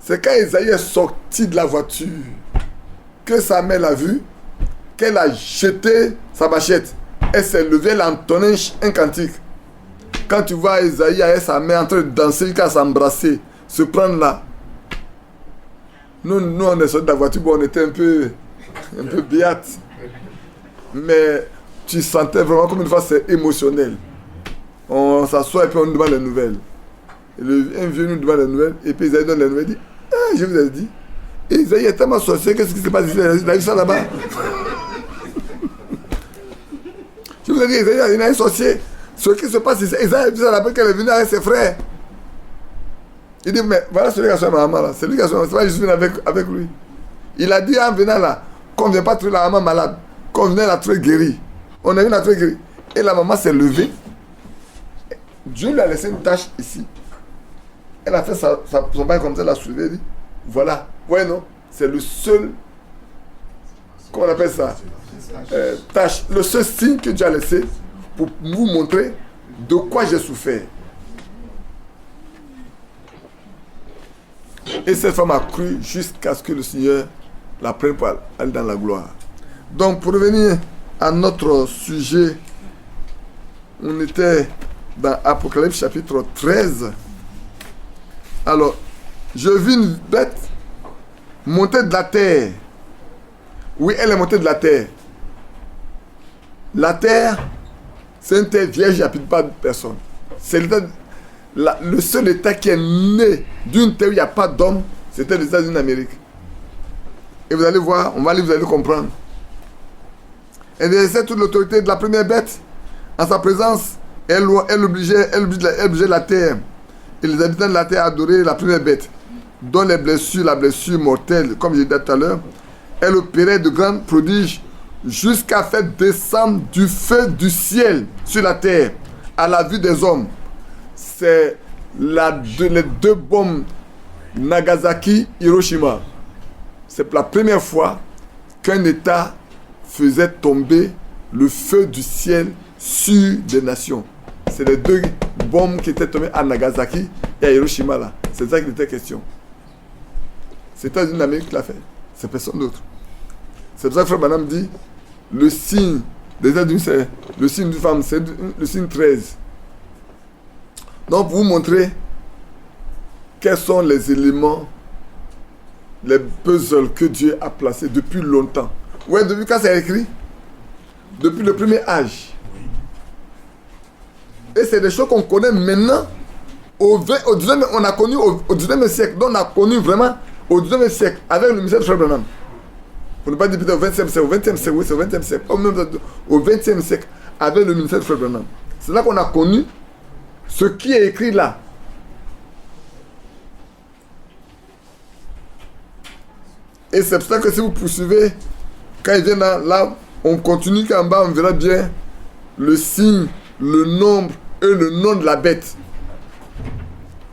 C'est quand Esaïe est sorti de la voiture que sa mère l'a vu, qu'elle a jeté sa machette. Elle s'est levée, elle a entonné un cantique. Quand tu vois Esaïe avec sa mère en train de danser jusqu'à s'embrasser, se prendre là. Nous on est sortis de la voiture, bon, on était un peu béates. Mais tu sentais vraiment comme une fois c'est émotionnel. On s'assoit et puis on nous demande les nouvelles. Et un vieux nous demande les nouvelles et puis Esaïe donne les nouvelles et dit ah, je vous ai dit. Esaïe est tellement sorcier, qu'est-ce qui se passe ici? Il a vu ça là-bas. Je vous ai dit, Esaïe, il a un sorcier. Ce qui se passe ici, Esaïe a vu ça là-bas qu'elle est venue avec ses frères. Il dit, mais voilà celui qui a soigné ma maman là. C'est lui qui a soigné, c'est pas juste venu avec lui. Il a dit en venant là, qu'on ne vient pas trouver la maman malade, qu'on venait la trouver guérie. On a vu la trouver guérie. Et la maman s'est levée. Dieu lui a laissé une tache ici. Elle a fait son bain comme ça, elle a soulevé, elle dit, voilà. Ouais, non, c'est le seul, comment on appelle ça, tâche, le seul signe que Dieu a laissé pour vous montrer de quoi j'ai souffert. Et cette femme a cru jusqu'à ce que le Seigneur la prenne pour aller dans la gloire. Donc, pour revenir à notre sujet, on était dans Apocalypse chapitre 13. Alors, je vis une bête monter de la terre. Oui, elle est montée de la terre. La terre, c'est une terre vierge, il n'y a plus de personne. C'est le seul État qui est né d'une terre où il n'y a pas d'homme, c'était les États-Unis d'Amérique. Et vous allez voir, on va lire, vous allez comprendre. Elle exerçait toute l'autorité de la première bête. En sa présence, elle obligeait la terre et les habitants de la terre à adorer la première bête, dont la blessure mortelle, comme j'ai dit tout à l'heure, elle opérait de grands prodiges jusqu'à faire descendre du feu du ciel sur la terre à la vue des hommes. C'est les deux bombes Nagasaki, Hiroshima. C'est la première fois qu'un État faisait tomber le feu du ciel sur des nations. C'est les deux bombes qui étaient tombées à Nagasaki et à Hiroshima là. C'est ça qu'il était question. C'est les États-Unis d'Amérique qui l'a fait. C'est personne d'autre. C'est pour ça que Frère Branham dit le signe des États-Unis, c'est le signe d'une femme, c'est le signe 13. Donc, pour vous montrer quels sont les éléments, les puzzles que Dieu a placés depuis longtemps. Ouais, depuis quand c'est écrit? Depuis le premier âge. Et c'est des choses qu'on connaît maintenant. Au 19e, on a connu au 19e siècle. Donc, on a connu vraiment au 19e siècle avec le ministère de Frère Branham. Pour ne pas dire peut-être au 20e siècle. Au 20e siècle, oui, c'est au 20e siècle. Au 20e siècle avec le ministère de Frère Branham. C'est là qu'on a connu ce qui est écrit là. Et c'est pour ça que si vous poursuivez, quand il vient là, on continue qu'en bas, on verra bien le signe, le nombre et le nom de la bête.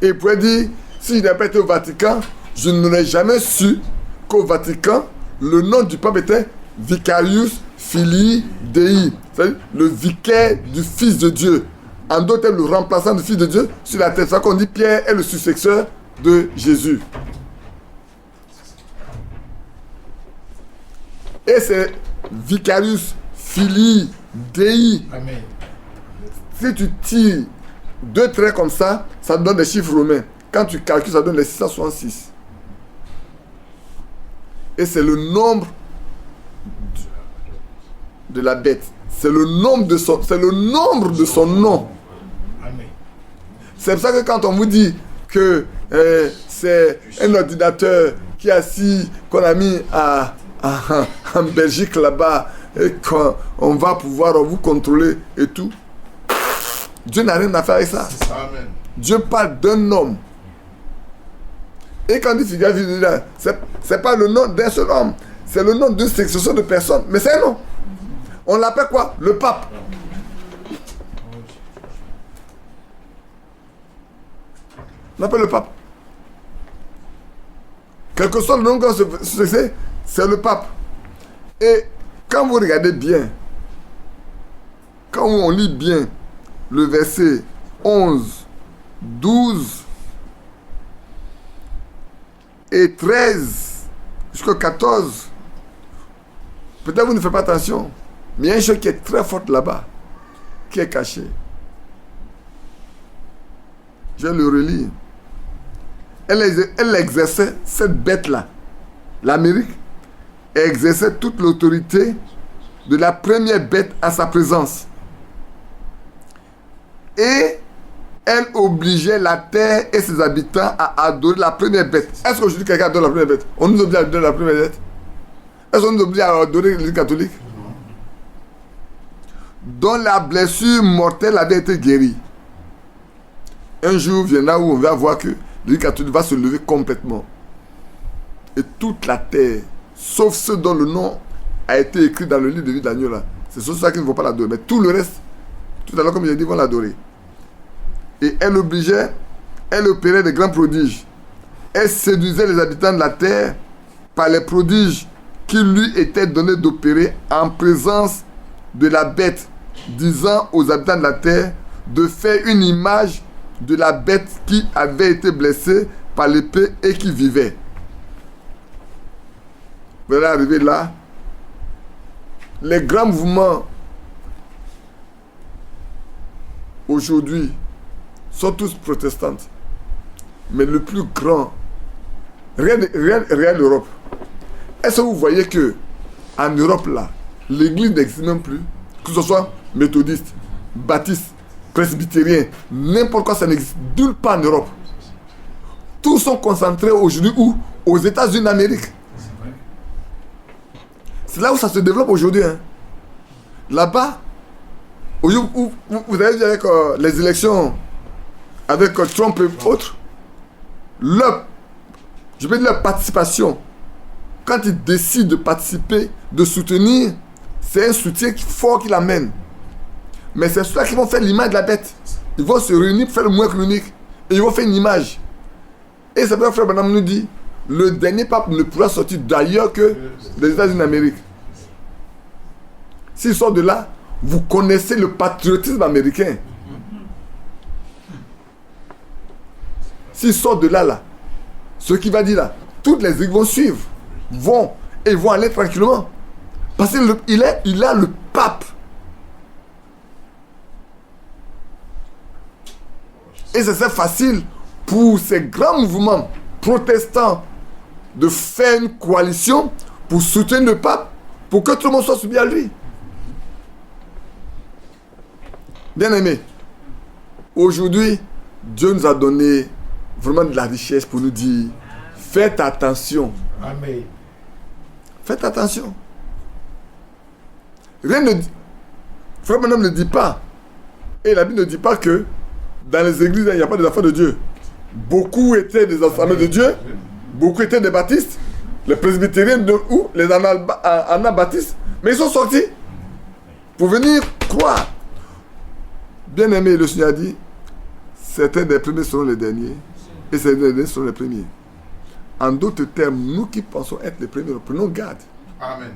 Et il pourrait dire, s'il n'a pas été au Vatican, je n'aurais jamais su qu'au Vatican, le nom du pape était Vicarius Filii Dei, c'est-à-dire le vicaire du Fils de Dieu. En d'autres termes, le remplaçant du Fils de Dieu sur la terre. C'est ça qu'on dit Pierre est le successeur de Jésus. Et c'est Vicarius Filii Dei. Amen. Si tu tires deux traits comme ça, ça donne des chiffres romains. Quand tu calcules, ça donne les 666. Et c'est le nombre de la bête. C'est le nombre de son nom. Amen. C'est pour ça que quand on vous dit que c'est un ordinateur qui est assis, qu'on a mis en Belgique là-bas, et qu'on va pouvoir vous contrôler et tout, Dieu n'a rien à faire avec ça. Amen. Dieu parle d'un homme. Et quand il dit figure, c'est pas le nom d'un seul homme, c'est le nom d'une succession de personnes. Mais c'est un nom. On l'appelle quoi? Le pape. On l'appelle le pape. Quel que soit le nom qu'on se sait, c'est le pape. Et quand vous regardez bien, quand on lit bien le verset 11, 12 et 13 jusqu'au 14, peut-être vous ne faites pas attention, mais il y a une chose qui est très forte là-bas, qui est cachée. Je vais le relire. Elle exerçait, cette bête-là, l'Amérique, exerçait toute l'autorité de la première bête à sa présence. Et elle obligeait la terre et ses habitants à adorer la première bête. Est-ce qu'aujourd'hui quelqu'un adore la première bête? On nous oblige à adorer la première bête? Est-ce qu'on nous oblige à adorer l'Église catholique? Dont la blessure mortelle avait été guérie. Un jour viendra où on va voir que l'Église catholique va se lever complètement. Et toute la terre, sauf ceux dont le nom a été écrit dans le livre de vie d'agneau là, c'est sur ça qu'ils ne vont pas l'adorer. Mais tout le reste, tout à l'heure comme j'ai dit, vont l'adorer. Et elle obligeait, elle opérait de grands prodiges. Elle séduisait les habitants de la terre par les prodiges qui lui étaient donnés d'opérer en présence de la bête, disant aux habitants de la terre de faire une image de la bête qui avait été blessée par l'épée et qui vivait. Vous allez arriver là. Les grands mouvements aujourd'hui sont tous protestants. Mais le plus grand, regarde l'Europe. Est-ce que vous voyez que en Europe là, l'église n'existe même plus, que ce soit méthodiste, baptiste, presbytérien, n'importe quoi, ça n'existe nulle part en Europe. Tous sont concentrés aujourd'hui où? Aux États-Unis d'Amérique. C'est là où ça se développe aujourd'hui. Hein. Là-bas, où vous avez vu avec les élections, avec Trump et autres, je peux dire leur participation, quand ils décident de participer, de soutenir, c'est un soutien fort qu'ils amènent. Mais c'est ceux-là qui vont faire l'image de la bête. Ils vont se réunir pour faire le mouvement clinique. Et ils vont faire une image. Et c'est pour ça que Frère Branham nous dit, le dernier pape ne pourra sortir d'ailleurs que des États-Unis d'Amérique. S'il sort de là, vous connaissez le patriotisme américain. S'il sort de là, ce qu'il va dire là, toutes les églises vont suivre, vont aller tranquillement. Parce qu'il a le pape. Et c'est facile pour ces grands mouvements protestants de faire une coalition pour soutenir le pape, pour que tout le monde soit soumis à lui. Bien aimé, aujourd'hui, Dieu nous a donné vraiment de la richesse pour nous dire, faites attention. Amen. Faites attention. Rien ne dit. Frère Branham ne dit pas. Et la Bible ne dit pas que dans les églises, il n'y a pas des enfants de Dieu. Beaucoup étaient des enfants de Dieu. Beaucoup étaient des baptistes. Les presbytériens ou les anabaptistes. Mais ils sont sortis pour venir croire. Bien aimé, le Seigneur a dit, certains des premiers seront les derniers. Et certains des derniers seront les premiers. En d'autres termes, nous qui pensons être les premiers, prenons garde. Amen.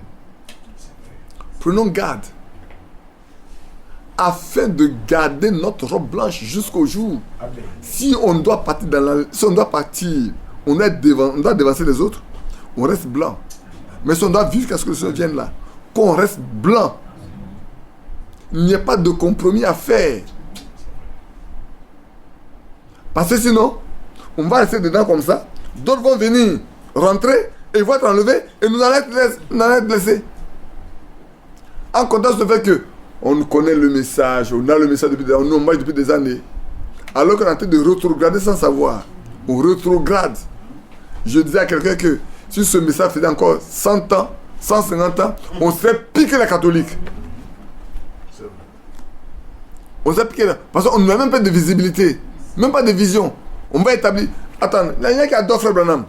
Prenons garde. Afin de garder notre robe blanche jusqu'au jour. Amen. Si on doit partir on doit devancer les autres, on reste blanc. Mais si on doit vivre jusqu'à ce que le Seigneur vienne là, qu'on reste blanc. Il n'y a pas de compromis à faire. Parce que sinon, on va rester dedans comme ça. D'autres vont venir, rentrer, et vont être enlevés, et nous allons être blessés. En contexte de fait que on connaît le message, on a le message depuis des années, on marche depuis des années. Alors qu'on est en train de rétrograder sans savoir. On rétrograde. Je disais à quelqu'un que si ce message faisait encore 100 ans, 150 ans, on serait piqué les catholiques. On serait piqué parce qu'on n'a même pas de visibilité, même pas de vision. On va établir. Attends, il y en a qui adore Frère Branham,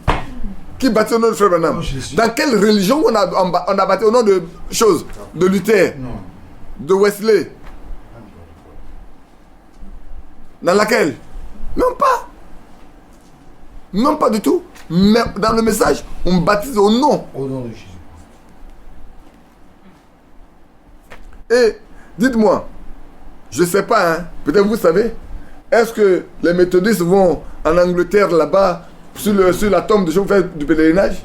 qui bâtit au nom de Frère Branham. Dans quelle religion on a bâti au nom de choses? De Luther, de Wesley? Dans laquelle? Même pas. Même pas du tout. Mais dans le message, on baptise au nom. Au nom de Jésus. Et dites-moi, je ne sais pas, hein, peut-être vous savez, est-ce que les méthodistes vont en Angleterre là-bas sur la tombe de gens faire du pèlerinage?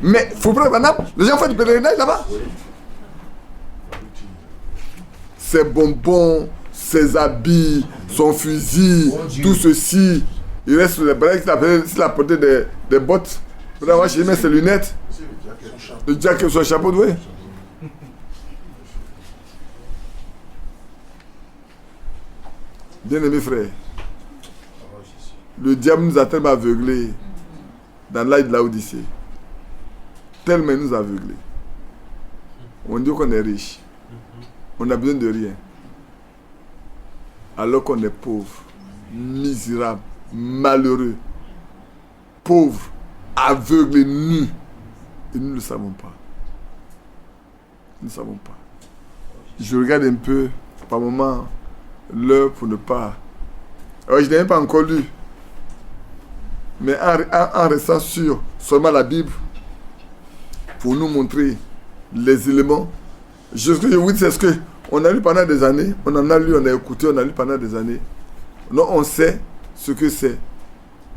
Mais faut prendre un arbre, les gens font du pèlerinage là-bas. Ces bonbons, ces habits, son fusil, tout ceci. Il reste sur les bras, s'il a porté des bottes, pour avoir chez ses lunettes, le jacket, son chapeau, oui. Bien-aimés frères, le diable nous a tellement aveuglés dans l'âge de l'Odyssée. Tellement il nous a aveuglés. On dit qu'on est riche. On n'a besoin de rien. Alors qu'on est pauvre, misérable, malheureux, pauvre, aveugle, nu. Et nous ne le savons pas. Nous ne savons pas. Je regarde un peu, par moment, l'heure pour ne pas... Alors, je n'ai même pas encore lu. Mais en restant sur seulement la Bible, pour nous montrer les éléments. Ce que je vous dis, c'est ce qu'on a lu pendant des années. On en a lu, on a écouté, on a lu pendant des années. Donc, on sait ce que c'est.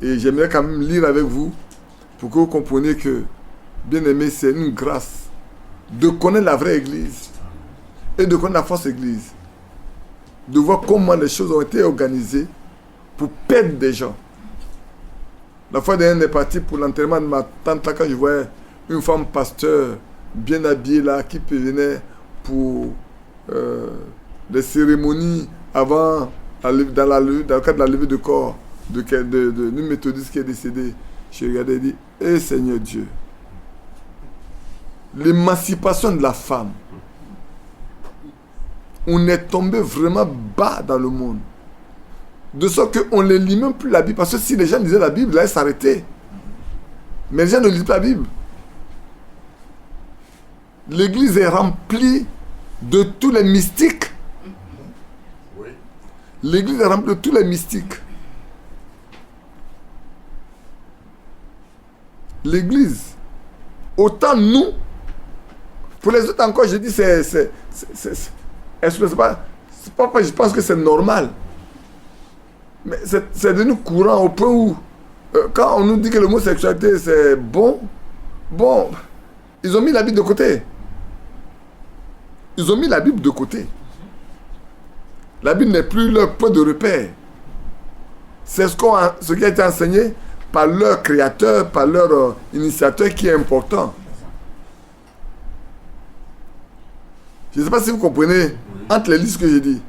Et j'aimerais quand même lire avec vous pour que vous compreniez que, bien aimé, c'est une grâce de connaître la vraie Église et de connaître la fausse Église. De voir comment les choses ont été organisées pour perdre des gens. La fois dernière, on est parti pour l'enterrement de ma tante, là, quand je voyais une femme pasteur bien habillée là, qui venait pour les cérémonies avant, dans le cadre de la levée de corps d'une méthodiste qui est décédée. Je regardais et dit, eh Seigneur Dieu, l'émancipation de la femme, on est tombé vraiment bas dans le monde. De sorte qu'on ne lit même plus la Bible. Parce que si les gens lisaient la Bible, là, ils s'arrêtaient. Mais les gens ne lisent pas la Bible. L'église est remplie de tous les mystiques. Oui. L'église est remplie de tous les mystiques. L'église, autant nous, pour les autres encore, je dis, c'est pas, je pense que c'est normal. Mais c'est devenu courant au point où, quand on nous dit que l'homosexualité c'est bon, ils ont mis la Bible de côté. Ils ont mis la Bible de côté. La Bible n'est plus leur point de repère. C'est ce qui a été enseigné par leur créateur, par leur initiateur qui est important. Je ne sais pas si vous comprenez, entre les listes que j'ai dit,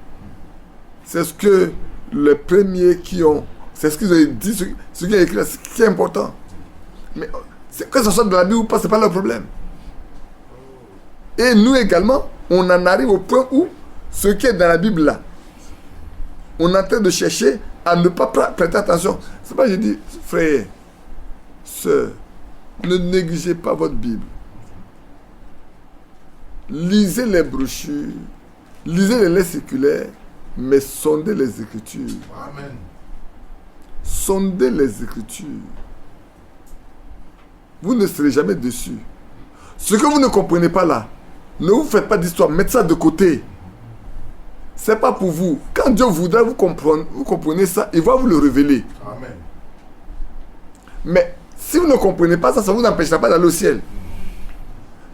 c'est ce que les premiers qui ont, c'est ce qu'ils ont dit, ce qui est écrit, ce qui est important. Mais que ce soit de la Bible ou pas, ce n'est pas leur problème. Et nous également, on en arrive au point où ce qui est dans la Bible là, on est en train de chercher à ne pas prêter attention. C'est pas, j'ai dit, frère, sœur, ne négligez pas votre Bible. Lisez les brochures, lisez les lettres circulaires, mais sondez les Écritures. Amen. Sondez les Écritures. Vous ne serez jamais déçus. Ce que vous ne comprenez pas là, ne vous faites pas d'histoire, mettez ça de côté. C'est pas pour vous. Quand Dieu voudra vous comprenez ça, il va vous le révéler. Amen. Mais si vous ne comprenez pas ça, ça ne vous empêchera pas d'aller au ciel.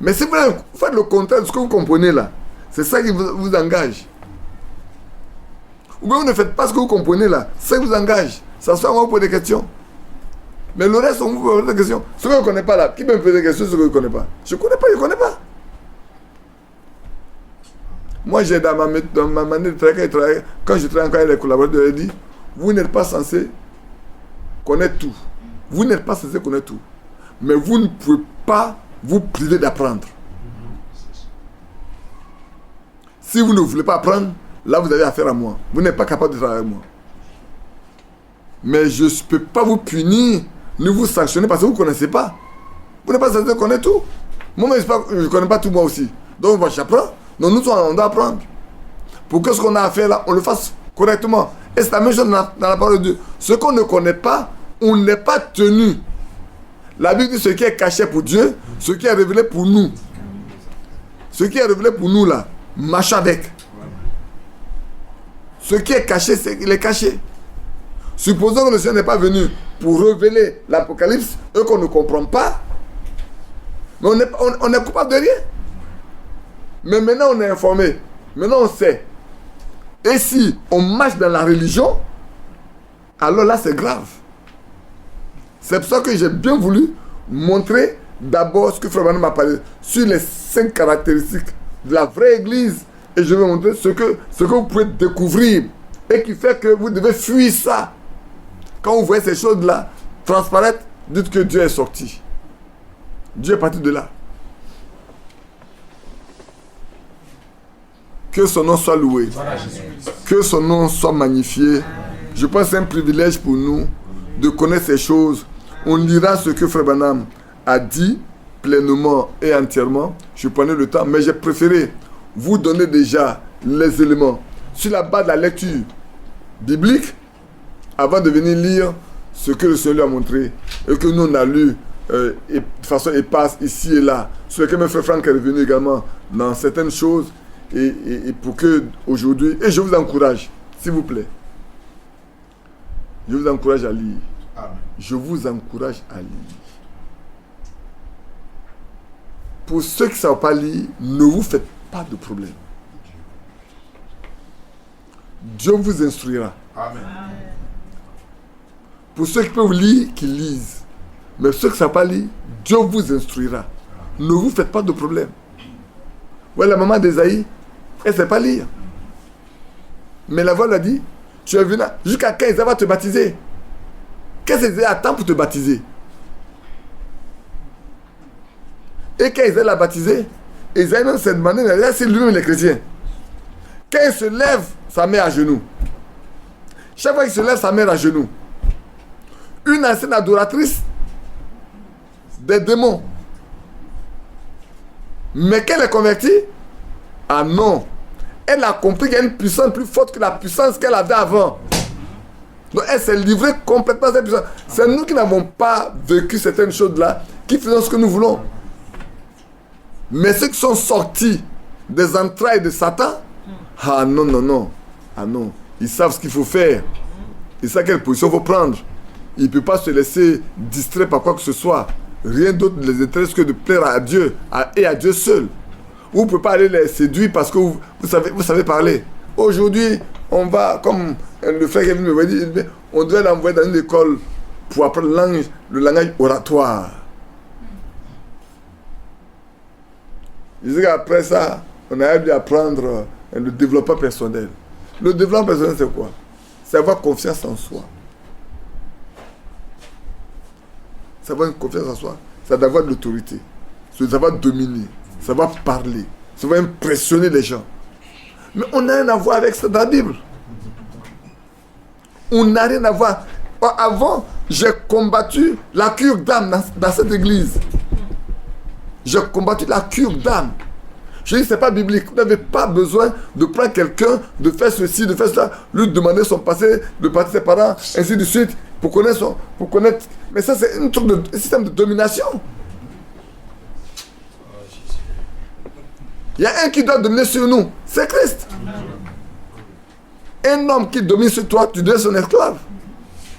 Mais si vous faites le contraire de ce que vous comprenez là, c'est ça qui vous engage. Ou bien vous ne faites pas ce que vous comprenez là, c'est ça qui vous engage. Ça soit on vous pose des questions. Mais le reste, on vous pose des questions. Ce que vous ne connaissez pas là, qui peut me poser des questions sur ce que je ne connais pas? Je ne connais pas, je ne connais pas. Moi, j'ai dans ma manière de travailler, quand je travaille encore avec les collaborateurs, je dis, vous n'êtes pas censé connaître tout. Vous n'êtes pas censé connaître tout. Mais vous ne pouvez pas vous priver d'apprendre. Si vous ne voulez pas apprendre, là, vous avez affaire à moi. Vous n'êtes pas capable de travailler avec moi. Mais je ne peux pas vous punir, ni vous sanctionner parce que vous ne connaissez pas. Vous n'êtes pas censé connaître tout. Moi, je ne connais pas tout moi aussi. Donc, moi, j'apprends. Donc, nous, on doit apprendre. Pour que ce qu'on a à faire là, on le fasse correctement. Et c'est la même chose dans la parole de Dieu. Ce qu'on ne connaît pas, on n'est pas tenu. La Bible dit ce qui est caché pour Dieu, ce qui est révélé pour nous. Ce qui est révélé pour nous là, marche avec. Ce qui est caché, il est caché. Supposons que le Seigneur n'est pas venu pour révéler l'Apocalypse et qu'on ne comprend pas. Mais on est coupable de rien. Mais maintenant on est informé. Maintenant on sait. Et si on marche dans la religion, alors là c'est grave. C'est pour ça que j'ai bien voulu montrer d'abord ce que Frère Branham m'a parlé sur les 5 caractéristiques de la vraie église. Et je vais montrer ce que vous pouvez découvrir et qui fait que vous devez fuir ça. Quand vous voyez ces choses-là transparaître, dites que Dieu est sorti. Dieu est parti de là. Que son nom soit loué. Que son nom soit magnifié. Je pense que c'est un privilège pour nous de connaître ces choses. On lira ce que Frère Branham a dit pleinement et entièrement. Je prenais le temps, mais j'ai préféré vous donner déjà les éléments sur la base de la lecture biblique avant de venir lire ce que le Seigneur a montré et que nous on a lu de façon éparse ici et là, sur lequel mon frère Franck est revenu également dans certaines choses et pour que aujourd'hui, et je vous encourage, s'il vous plaît, je vous encourage à lire. Amen. Je vous encourage à lire. Pour ceux qui ne savent pas lire, ne vous faites pas de problème. Dieu vous instruira. Amen. Pour ceux qui peuvent lire, qu'ils lisent. Mais ceux qui ne savent pas lire, Dieu vous instruira. Ne vous faites pas de problème. Voilà, la maman d'Esaïe, elle ne sait pas lire. Mais la voix lui a dit, tu es venu jusqu'à quand Esaïe va te baptiser? Qu'est-ce qu'Esaïe attend pour te baptiser? Et quand Esaïe l'a baptisé, Esaïe même s'est demandé si lui-même est chrétien. Quand il se lève, sa mère à genoux. Chaque fois qu'il se lève, sa mère à genoux. Une ancienne adoratrice des démons. Mais qu'elle est convertie? Ah non. Elle a compris qu'il y a une puissance plus forte que la puissance qu'elle avait avant. Donc elle s'est livrée complètement à cette puissance. C'est nous qui n'avons pas vécu certaines choses-là, qui faisons ce que nous voulons. Mais ceux qui sont sortis des entrailles de Satan, ah non, non, non. Ah non. Ils savent ce qu'il faut faire. Ils savent quelle position il faut prendre. Il ne peut pas se laisser distraire par quoi que ce soit. Rien d'autre ne les intéresse que de plaire à Dieu et à Dieu seul. Vous ne pouvez pas aller les séduire parce que vous savez parler. Aujourd'hui, on va, comme le frère Kevin me dit, on doit l'envoyer dans une école pour apprendre le langage oratoire. Je dis qu'après ça, on a dû apprendre le développement personnel. Le développement personnel, c'est quoi? C'est avoir confiance en soi. C'est avoir une confiance en soi. C'est d'avoir de l'autorité. C'est d'avoir dominer. C'est d'avoir parler. C'est d'avoir impressionner les gens. Mais on n'a rien à voir avec ça dans la Bible. On n'a rien à voir. Avant, j'ai combattu la cure d'âme dans cette église. J'ai combattu la cure d'âme. Je dis, ce n'est pas biblique. Vous n'avez pas besoin de prendre quelqu'un, de faire ceci, de faire cela, lui demander son passé, de partir ses parents, ainsi de suite, pour connaître. Mais ça, c'est un système de domination. Il y a un qui doit dominer sur nous, c'est Christ. Un homme qui domine sur toi, tu deviens son esclave.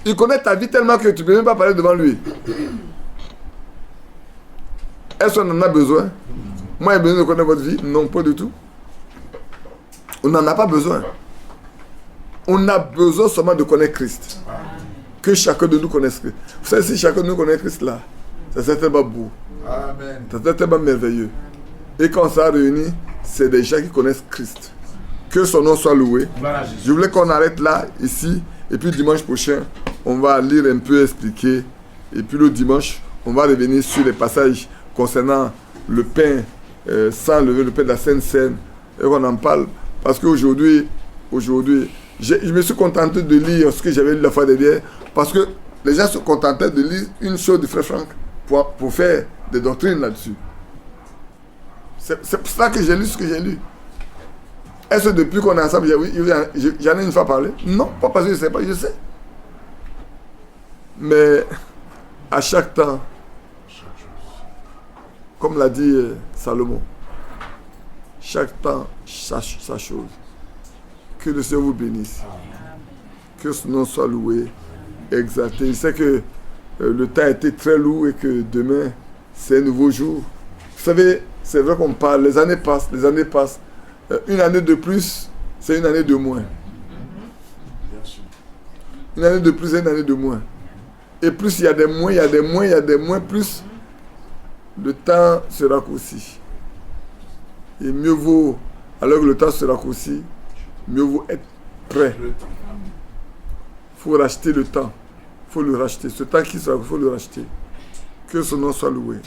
Il connaît ta vie tellement que tu ne peux même pas parler devant lui. Est-ce qu'on en a besoin? Moi, j'ai besoin de connaître votre vie? Non, pas du tout. On n'en a pas besoin. On a besoin seulement de connaître Christ. Que chacun de nous connaisse Christ. Vous savez, si chacun de nous connaît Christ là, ça serait tellement beau. Amen. Ça serait tellement merveilleux. Et quand on s'est réunis, c'est des gens qui connaissent Christ. Que son nom soit loué. Je voulais qu'on arrête là, ici. Et puis dimanche prochain, on va lire un peu, expliquer. Et puis le dimanche, on va revenir sur les passages concernant le pain sans lever, le pain de la Sainte Seine. Et on en parle. Parce qu'aujourd'hui, je me suis contenté de lire ce que j'avais lu la fois dernière. Parce que les gens se contentaient de lire une chose de Frère Franck pour faire des doctrines là-dessus. C'est pour ça que j'ai lu ce que j'ai lu. Est-ce que depuis qu'on est ensemble, j'en ai une fois parlé? Non, pas parce que je ne sais pas, je sais. Mais à chaque temps, comme l'a dit Salomon, chaque temps, sa chose. Que le Seigneur vous bénisse. Que son nom soit loué, exalté. Je sais que le temps a été très lourd et que demain, c'est un nouveau jour. Vous savez, c'est vrai qu'on parle, les années passent. Une année de plus, c'est une année de moins. Bien sûr. Une année de plus, une année de moins. Et plus il y a des moins, il y a des moins, il y a des moins, plus le temps se raccourcit. Et mieux vaut, alors que le temps se raccourcit, mieux vaut être prêt. Le temps. Il faut racheter le temps. Il faut le racheter. Ce temps qui sera, il faut le racheter. Que son nom soit loué.